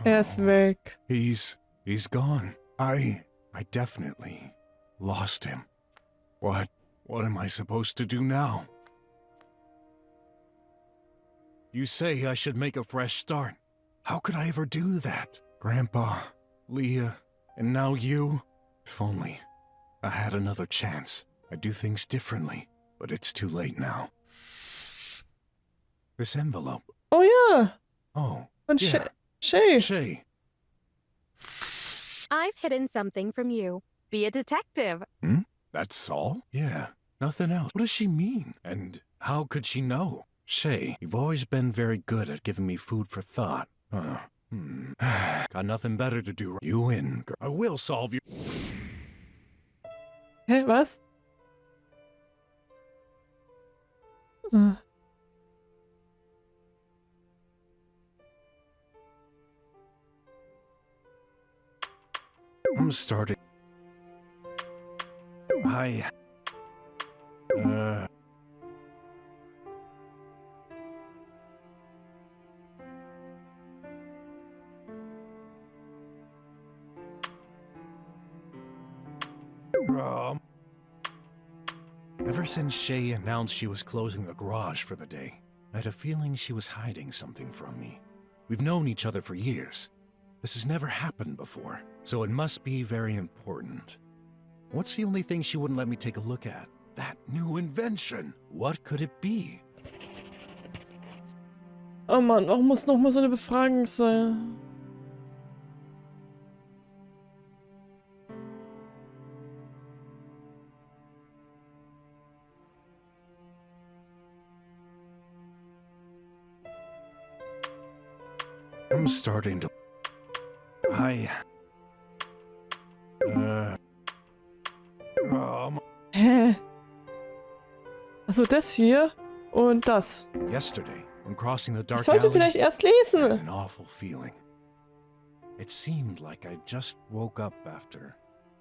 Er ist weg. He's gone. I definitely lost him. What am I supposed to do now? You say I should make a fresh start. How could I ever do that? Grandpa, Leah, and now you? If only I had another chance. I'd do things differently, but it's too late now. This envelope. Oh ja. Oh, Und yeah. Shay. Shay. I've hidden something from you. Be a detective. Hmm? That's all? Yeah, nothing else. What does she mean? And how could she know? Shay, you've always been very good at giving me food for thought. Got nothing better to do. You win, girl. I will solve you. Hä, was? I'm starting. Ever since Shay announced she was closing the garage for the day, I had a feeling she was hiding something from me. We've known each other for years. This has never happened before, so it must be very important. What's the only thing she wouldn't let me take a look at? That new invention. What could it be? Oh Mann, warum muss nochmal so eine Befragung sein? I'm starting to... Hä? Also das hier und das. Yesterday, when crossing the Ich dark sollte alley, vielleicht erst I had lesen. an awful feeling. It seemed like I just woke up after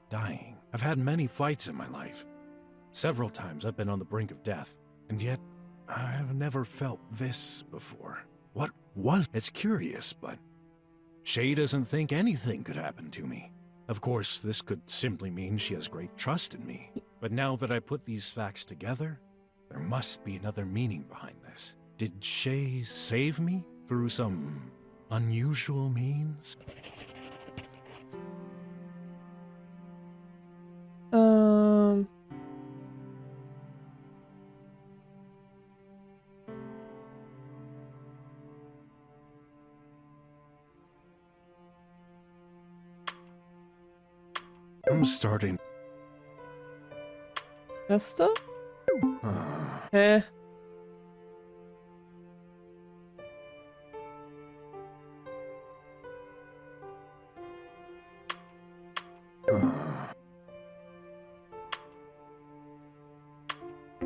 dying. I've had many fights in my life. Several times I've been on the brink of death, and yet I have never felt this before. What was? It's curious, but Shay doesn't think anything could happen to me. Of course, this could simply mean she has great trust in me. But now that I put these facts together, there must be another meaning behind this. Did Shay save me through some unusual means? I'm starting. Das da? Hä?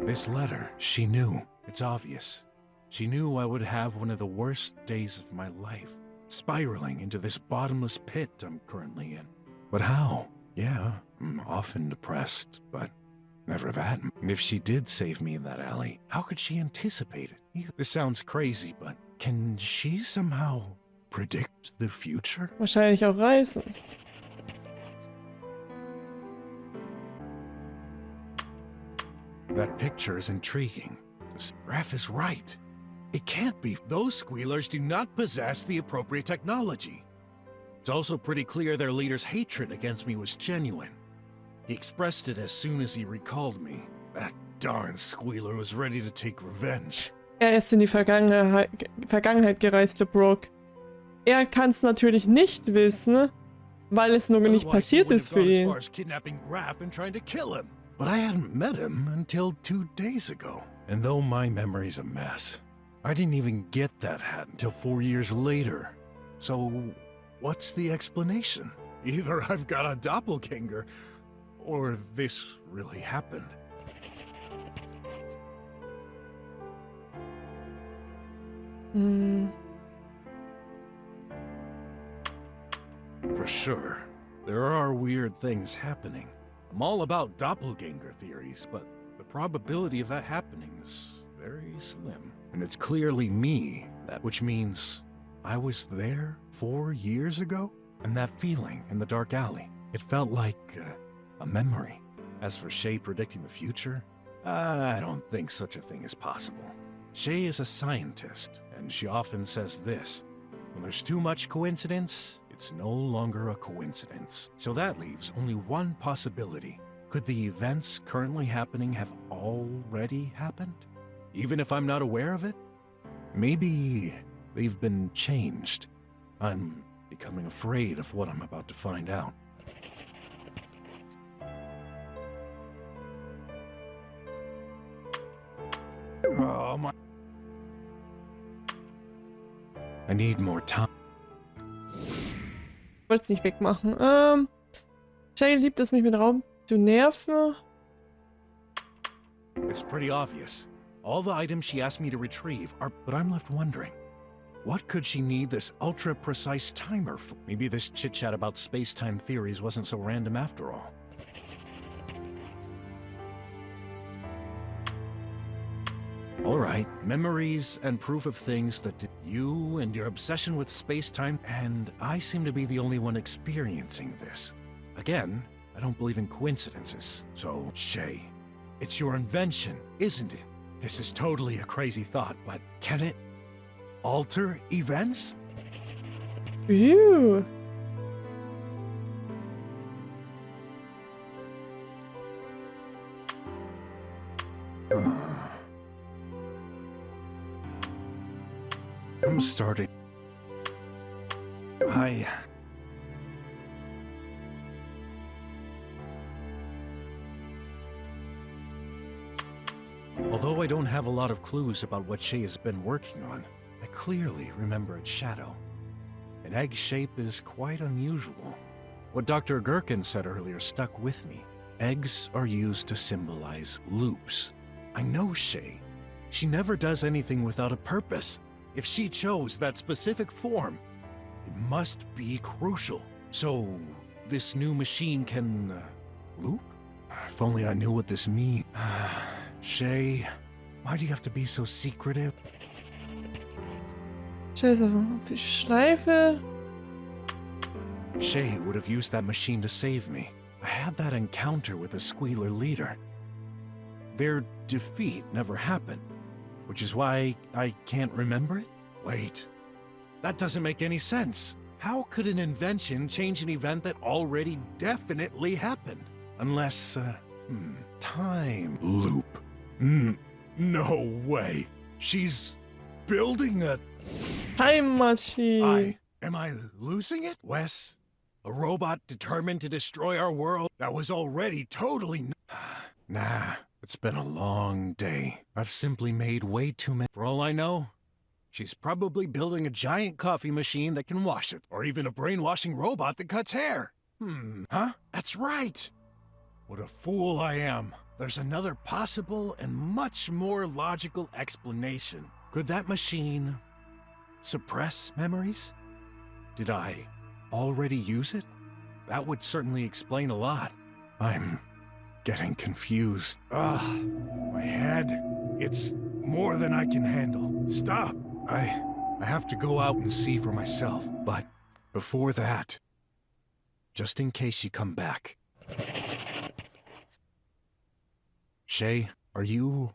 This letter, she knew. It's obvious. She knew I would have one of the worst days of my life, spiraling into this bottomless pit I'm currently in. But how? Yeah, I'm often depressed, but never that. And if she did save me in that alley, how could she anticipate it? This sounds crazy, but can she somehow predict the future? Wahrscheinlich auch reisen. That picture is intriguing. The graph is right. It can't be. Those squealers do not possess the appropriate technology. It's also pretty clear their leader's hatred against me was genuine. He expressed it as soon as he recalled me. That darn squealer was ready to take revenge. Er ist in die Vergangenheit gereist, der Brok. Er kann es natürlich nicht wissen, weil es noch nicht passiert ist für ihn. Kidnapping Graf and trying to kill him. But I hadn't met him until 2 days ago. And though my memory's a mess, I didn't even get that hat until 4 years later. So, what's the explanation? Either I've got a doppelganger, or this really happened. For sure, there are weird things happening. I'm all about doppelganger theories, but the probability of that happening is very slim. And it's clearly me, which means I was there 4 years ago? And that feeling in the dark alley, it felt like a memory. As for Shay predicting the future, I don't think such a thing is possible. Shay is a scientist, and she often says this: when there's too much coincidence, it's no longer a coincidence. So that leaves only one possibility. Could the events currently happening have already happened? Even if I'm not aware of it? Maybe they've been changed. I'm becoming afraid of what I'm about to find out. I need more time. Ich wollte es nicht wegmachen. Shay liebt es, mich mit Raum zu nerven. It's pretty obvious. All the items she asked me to retrieve are, but I'm left wondering, what could she need this ultra-precise timer for? Maybe this chit-chat about space-time theories wasn't so random after all. All right, memories and proof of things that you and your obsession with space-time, and I seem to be the only one experiencing this. Again, I don't believe in coincidences. So, Shay, it's your invention, isn't it? This is totally a crazy thought, but can it alter events? Ew. I'm starting. Although I don't have a lot of clues about what Shay has been working on, I clearly remember its shadow. An egg shape is quite unusual. What Dr. Gherkin said earlier stuck with me. Eggs are used to symbolize loops. I know Shay. She never does anything without a purpose. If she chose that specific form, it must be crucial. So, this new machine can, loop? If only I knew what this means. Shay, why do you have to be so secretive? Scheiße, Schleife. Shay would have used that machine to save me. I had that encounter with the Squealer leader. Their defeat never happened, which is why I can't remember it? Wait, that doesn't make any sense. How could an invention change an event that already definitely happened? Unless, time loop. No way. She's building a Time Machine. Am I losing it? Wes? A robot determined to destroy our world that was already totally... Nah, it's been a long day. I've simply made way too many... For all I know, she's probably building a giant coffee machine that can wash it, or even a brainwashing robot that cuts hair. Huh? That's right! What a fool I am. There's another possible and much more logical explanation. Could that machine suppress memories? Did I already use it? That would certainly explain a lot. I'm getting confused. My head. It's more than I can handle. Stop! I have to go out and see for myself. But before that, just in case you come back. Shay, are you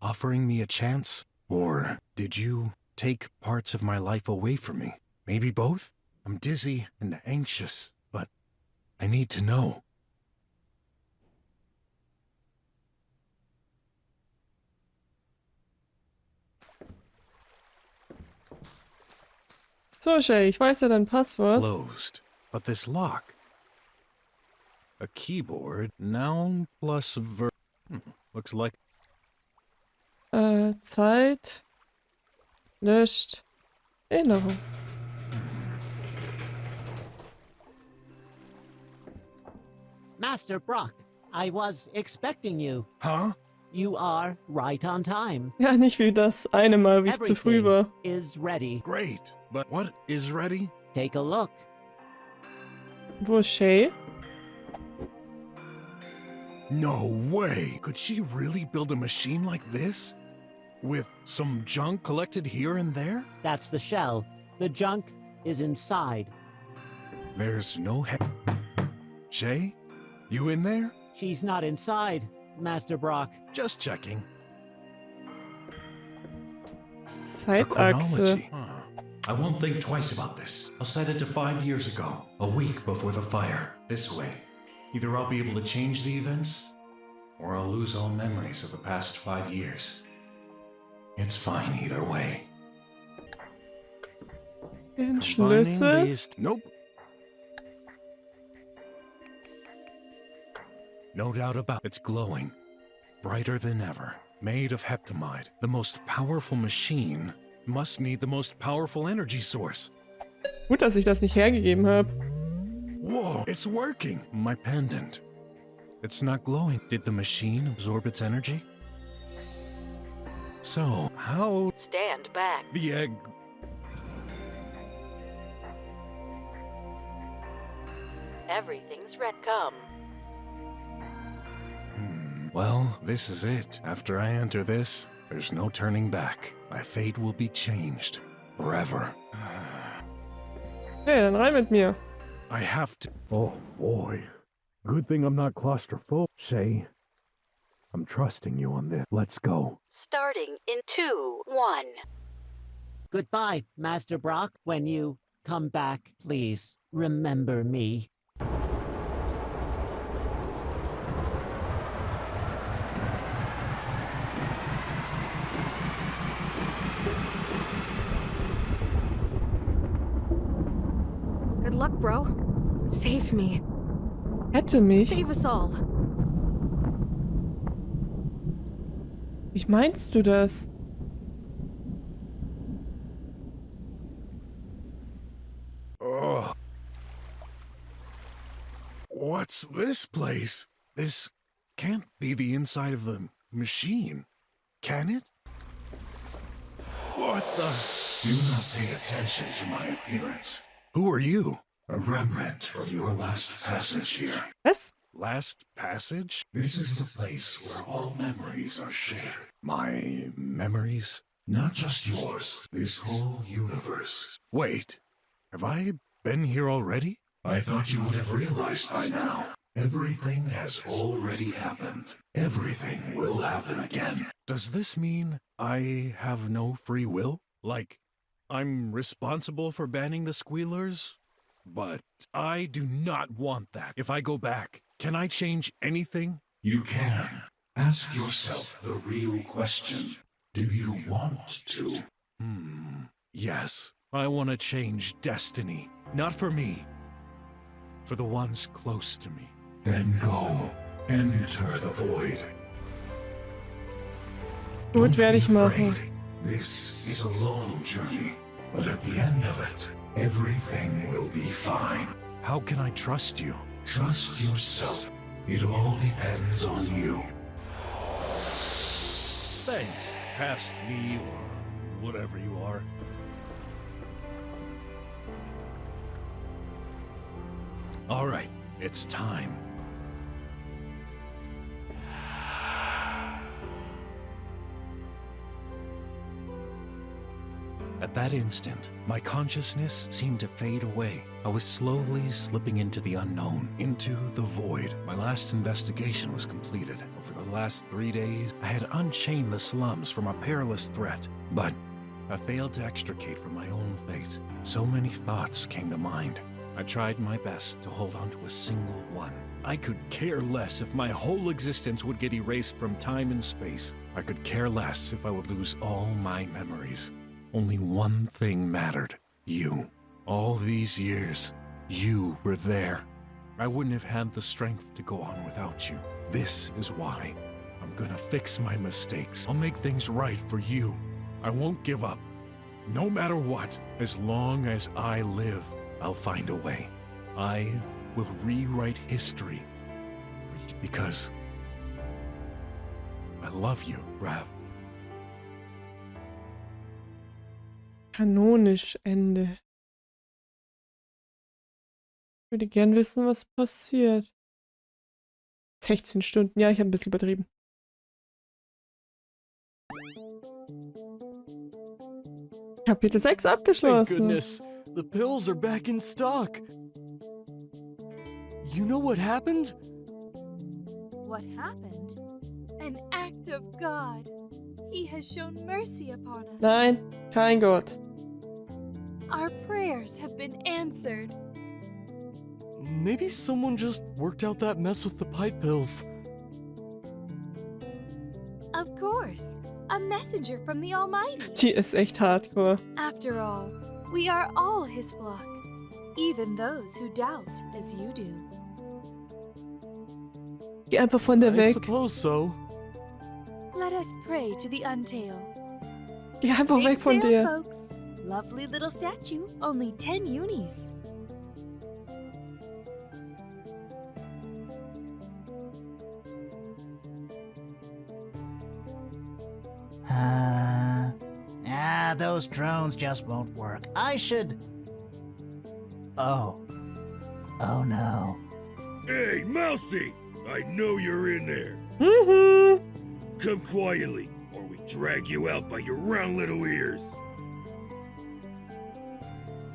offering me a chance? Or did you take parts of my life away from me? Maybe both? I'm dizzy and anxious, but I need to know. So, Shay, ich weiß ja dein Passwort. Closed. But this lock. A keyboard, noun plus verb. Looks like... Zeit. Löscht. Erinnerung. Master Brok, I was expecting you. Huh? You are right on time. Ja, nicht wie das eine Mal, wie ich zu früh war. Is ready. Great. But what is ready? Take a look. Wo ist Shay? No way! Could she really build a machine like this? With some junk collected here and there? That's the shell. The junk is inside. There's no head. Shay? You in there? She's not inside, Master Brok. Just checking. Zeitachse. I won't think twice about this. I'll set it to 5 years ago, a week before the fire. This way, either I'll be able to change the events, or I'll lose all memories of the past 5 years. It's fine either way. Den Schlüssel. Nope. No doubt about it. It's glowing. Brighter than ever. Made of heptamide, the most powerful machine Must need the most powerful energy source. Gut, dass ich das nicht hergegeben habe. Whoa, it's working! My pendant. It's not glowing. Did the machine absorb its energy? So, how... Stand back. The egg... Everything's red come. Well, this is it. After I enter this, there's no turning back. My fate will be changed. Forever. Hey, dann rein mit mir. I have to... Oh, boy. Good thing I'm not claustrophobic. Shay, I'm trusting you on this. Let's go. Starting in 2, 1. Goodbye, Master Brok. When you come back, please remember me. Good luck, bro. Save me. Hätte mich. Save us all. Wie meinst du das? Oh. What's this place? This can't be the inside of the machine, can it? What the? Do not pay attention to my appearance. Who are you? A remnant from your last passage here. Was? Last passage? This is the place where all memories are shared. My memories? Not just yours, this whole universe. Wait, have I been here already? I thought you would have realized by now. Everything has already happened. Everything will happen again. Does this mean I have no free will? Like, I'm responsible for banning the squealers? But I do not want that. If I go back, can I change anything? You can. Ask yourself the real question. Do you want to? Yes, I want to change destiny. Not for me. For the ones close to me. Then go. Enter the void. Gut, werde ich machen. Afraid. This is a long journey, but at the end of it, everything will be fine. How can I trust you? Trust yourself. It all depends on you. Thanks, past me or whatever you are. All right, it's time. At that instant, my consciousness seemed to fade away. I was slowly slipping into the unknown, into the void. My last investigation was completed. Over the last 3 days, I had unchained the slums from a perilous threat, but I failed to extricate from my own fate. So many thoughts came to mind. I tried my best to hold on to a single one. I could care less if my whole existence would get erased from time and space. I could care less if I would lose all my memories. Only one thing mattered. You. All these years, you were there. I wouldn't have had the strength to go on without you. This is why. I'm gonna fix my mistakes. I'll make things right for you. I won't give up. No matter what. As long as I live, I'll find a way. I will rewrite history. Because I love you, Rav. Kanonisch Ende. Ich würde gern wissen, was passiert. 16 Stunden. Ja, ich habe ein bisschen übertrieben. Kapitel 6 Thank abgeschlossen. goodness, the pills are back in stock. You know what happened? What happened? An act of God. He has shown mercy upon us. Nein, kein Gott. Our prayers have been answered. Maybe someone just worked out that mess with the pipe pills. Of course, a messenger from the Almighty. Die ist echt hardcore. After all, we are all his flock, even those who doubt as you do. Geh einfach von der I weg. suppose so. Let us pray to the Untail. Geh einfach Big weg von sale, der. folks. Lovely little statue, only 10 unis. Those drones just won't work. I should... Oh no. Hey, Mousy! I know you're in there. Come quietly, or we drag you out by your round little ears.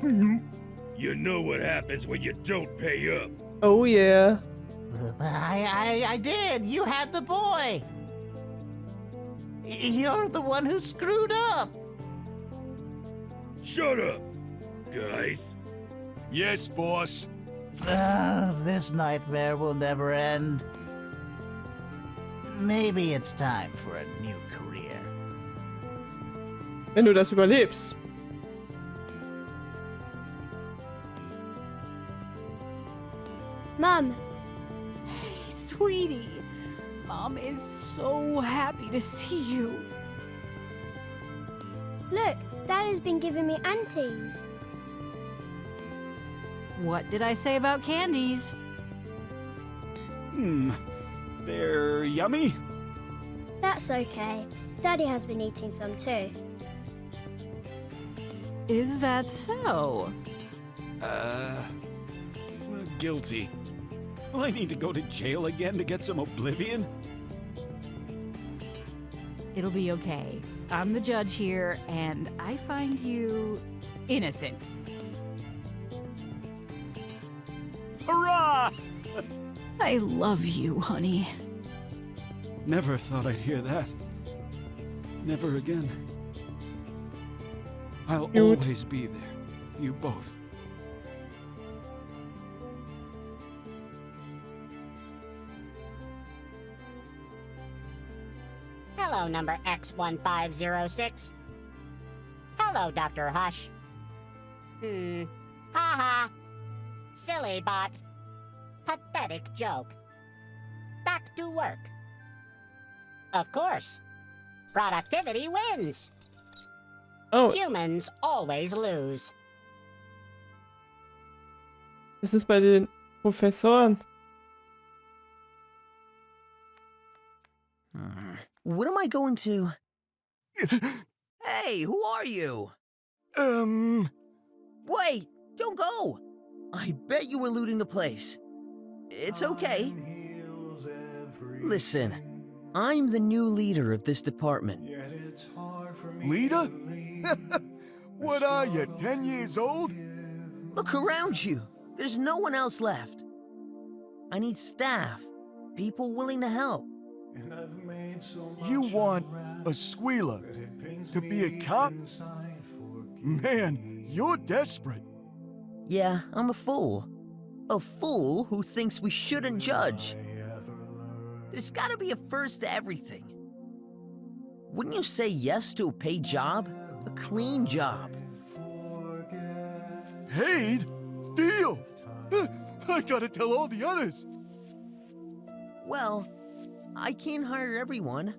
You know what happens when you don't pay up. Oh yeah. I did. You had the boy. You're the one who screwed up. Shut up, guys. Yes, boss. This nightmare will never end. Maybe it's time for a new career. Wenn du das überlebst. Mum, Hey, sweetie. Mom is so happy to see you. look, Dad has been giving me aunties. What did I say about candies? They're yummy? That's okay. Daddy has been eating some too. Is that so? Guilty. Will I need to go to jail again to get some oblivion? It'll be okay. I'm the judge here, and I find you innocent. Hurrah! I love you, honey. Never thought I'd hear that. Never again. I'll always be there for you both. Hello, number X1506. Hello, Dr. Hush. Haha. Silly bot. Pathetic joke. Back to work. Of course. Productivity wins. Oh, Humans always lose. das ist bei den Professoren. What am I going to... Hey, who are you? Wait, don't go! I bet you were looting the place. It's okay. Listen, I'm the new leader of this department. Leader? What are you, 10 years old? Look around you. There's no one else left. I need staff, people willing to help. You want a squealer to be a cop? Man, you're desperate. Yeah, I'm a fool. A fool who thinks we shouldn't judge. There's gotta be a first to everything. Wouldn't you say yes to a paid job? A clean job. Paid? Deal! I gotta tell all the others. Well, I can't hire everyone.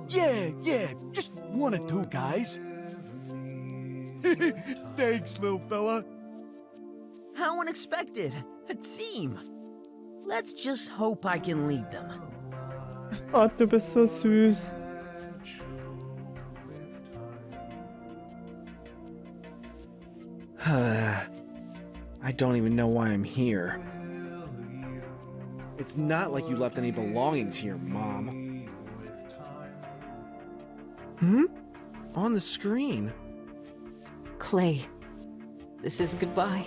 Yeah, just one or two guys. Thanks, little fella. How unexpected. A team. Let's just hope I can lead them. Oh, du bist so süß. I don't even know why I'm here. It's not like you left any belongings here, Mom. On the screen. Clay, this is goodbye.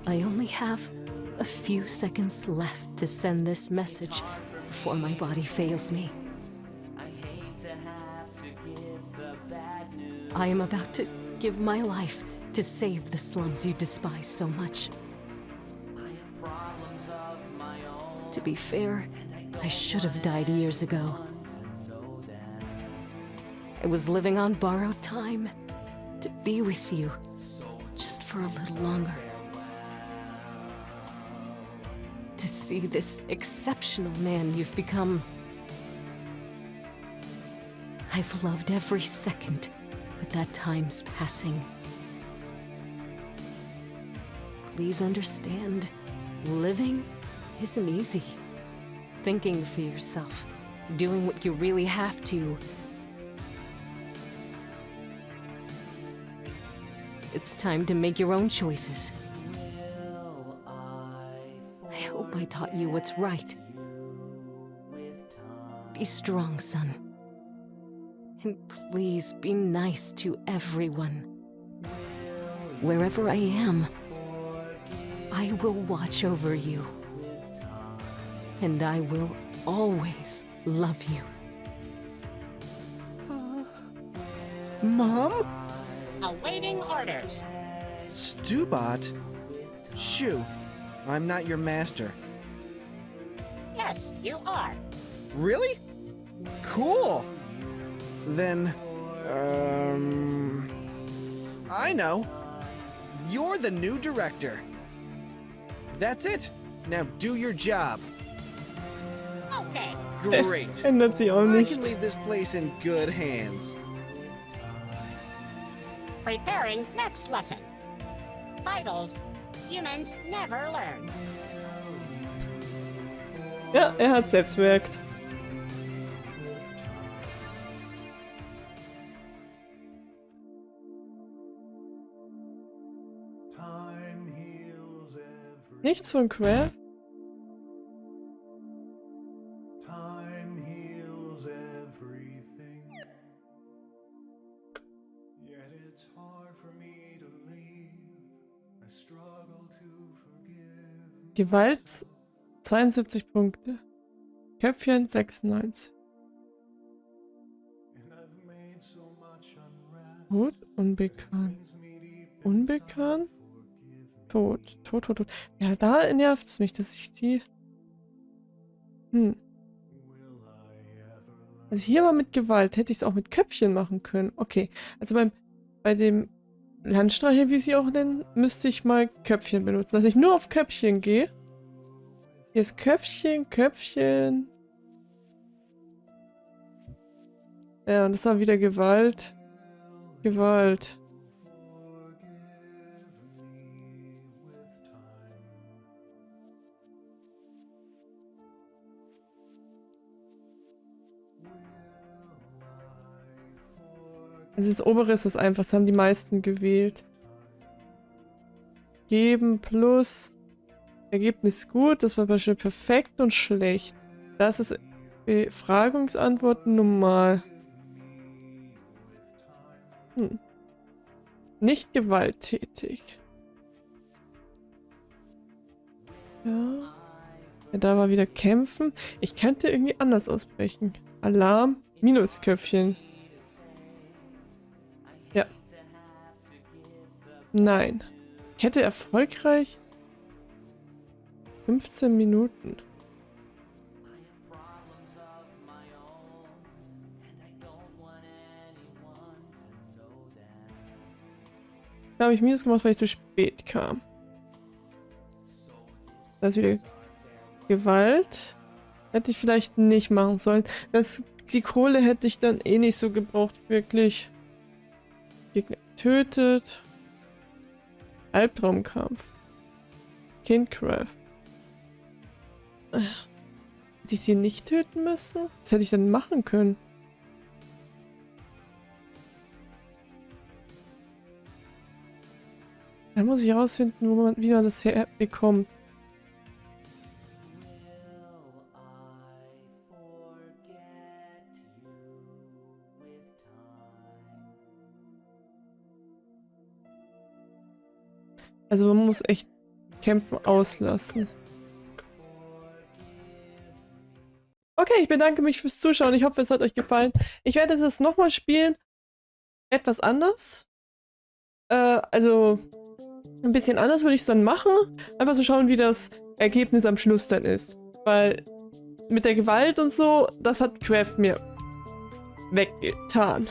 I only have a few seconds left to send this message before my body fails me. I am about to give my life to save the slums you despise so much. To be fair, I should have died years ago. I was living on borrowed time to be with you just for a little longer. To see this exceptional man you've become. I've loved every second, but that time's passing. Please understand, living isn't easy. Thinking for yourself, doing what you really have to. It's time to make your own choices. I hope I taught you what's right. Be strong, son. And please be nice to everyone. Wherever I am, I will watch over you. And I will always love you. Mom? Awaiting orders. Stubot? Shoo, I'm not your master. Yes, you are. Really? Cool. Then, I know. You're the new director. That's it. Now do your job. Okay. Great. Ändert sie auch I nicht. can leave this place in good hands. Preparing next lesson. Titled, Humans Never Learn. Ja, hat selbst bemerkt. Nichts von Craft? Gewalt 72 Punkte. Köpfchen 96. Tod, unbekannt. Unbekannt? Tot. Ja, da nervt es mich, dass ich die... Also hier war mit Gewalt, hätte ich es auch mit Köpfchen machen können. Okay, also bei dem Landstrahl hier, wie sie auch nennen, müsste ich mal Köpfchen benutzen. Dass ich nur auf Köpfchen gehe. Hier ist Köpfchen. Ja, und das war wieder Gewalt. Also das obere ist das einfach, das haben die meisten gewählt. Geben plus Ergebnis gut, das war beispielsweise perfekt und schlecht. Das ist Befragungsantworten normal. Nicht gewalttätig. Ja. Da war wieder Kämpfen. Ich könnte irgendwie anders ausbrechen. Alarm, Minusköpfchen. Ja. Nein. Kette erfolgreich. 15 Minuten. Da habe ich Minus gemacht, weil ich zu spät kam. Da ist wieder Gewalt. Hätte ich vielleicht nicht machen sollen. Die Kohle hätte ich dann eh nicht so gebraucht, wirklich. Gegner tötet. Albtraumkampf. Kindcraft. Hätte ich sie nicht töten müssen? Was hätte ich denn machen können? Da muss ich herausfinden, wie man das herbekommt. Also man muss echt Kämpfen auslassen. Okay, ich bedanke mich fürs Zuschauen. Ich hoffe, es hat euch gefallen. Ich werde es nochmal spielen. Etwas anders. Also ein bisschen anders würde ich es dann machen. Einfach so schauen, wie das Ergebnis am Schluss dann ist. Weil mit der Gewalt und so, das hat Craft mir weggetan.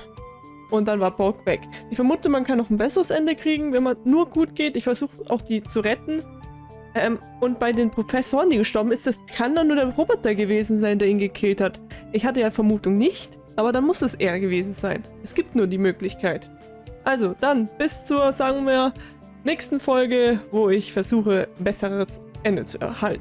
Und dann war Brok weg. Ich vermute, man kann noch ein besseres Ende kriegen, wenn man nur gut geht. Ich versuche auch die zu retten. Und bei den Professoren, die gestorben ist, das kann dann nur der Roboter gewesen sein, der ihn gekillt hat. Ich hatte ja Vermutung nicht, Aber dann muss es er gewesen sein. Es gibt nur die Möglichkeit. Also, dann bis zur, sagen wir, nächsten Folge, wo ich versuche, ein besseres Ende zu erhalten.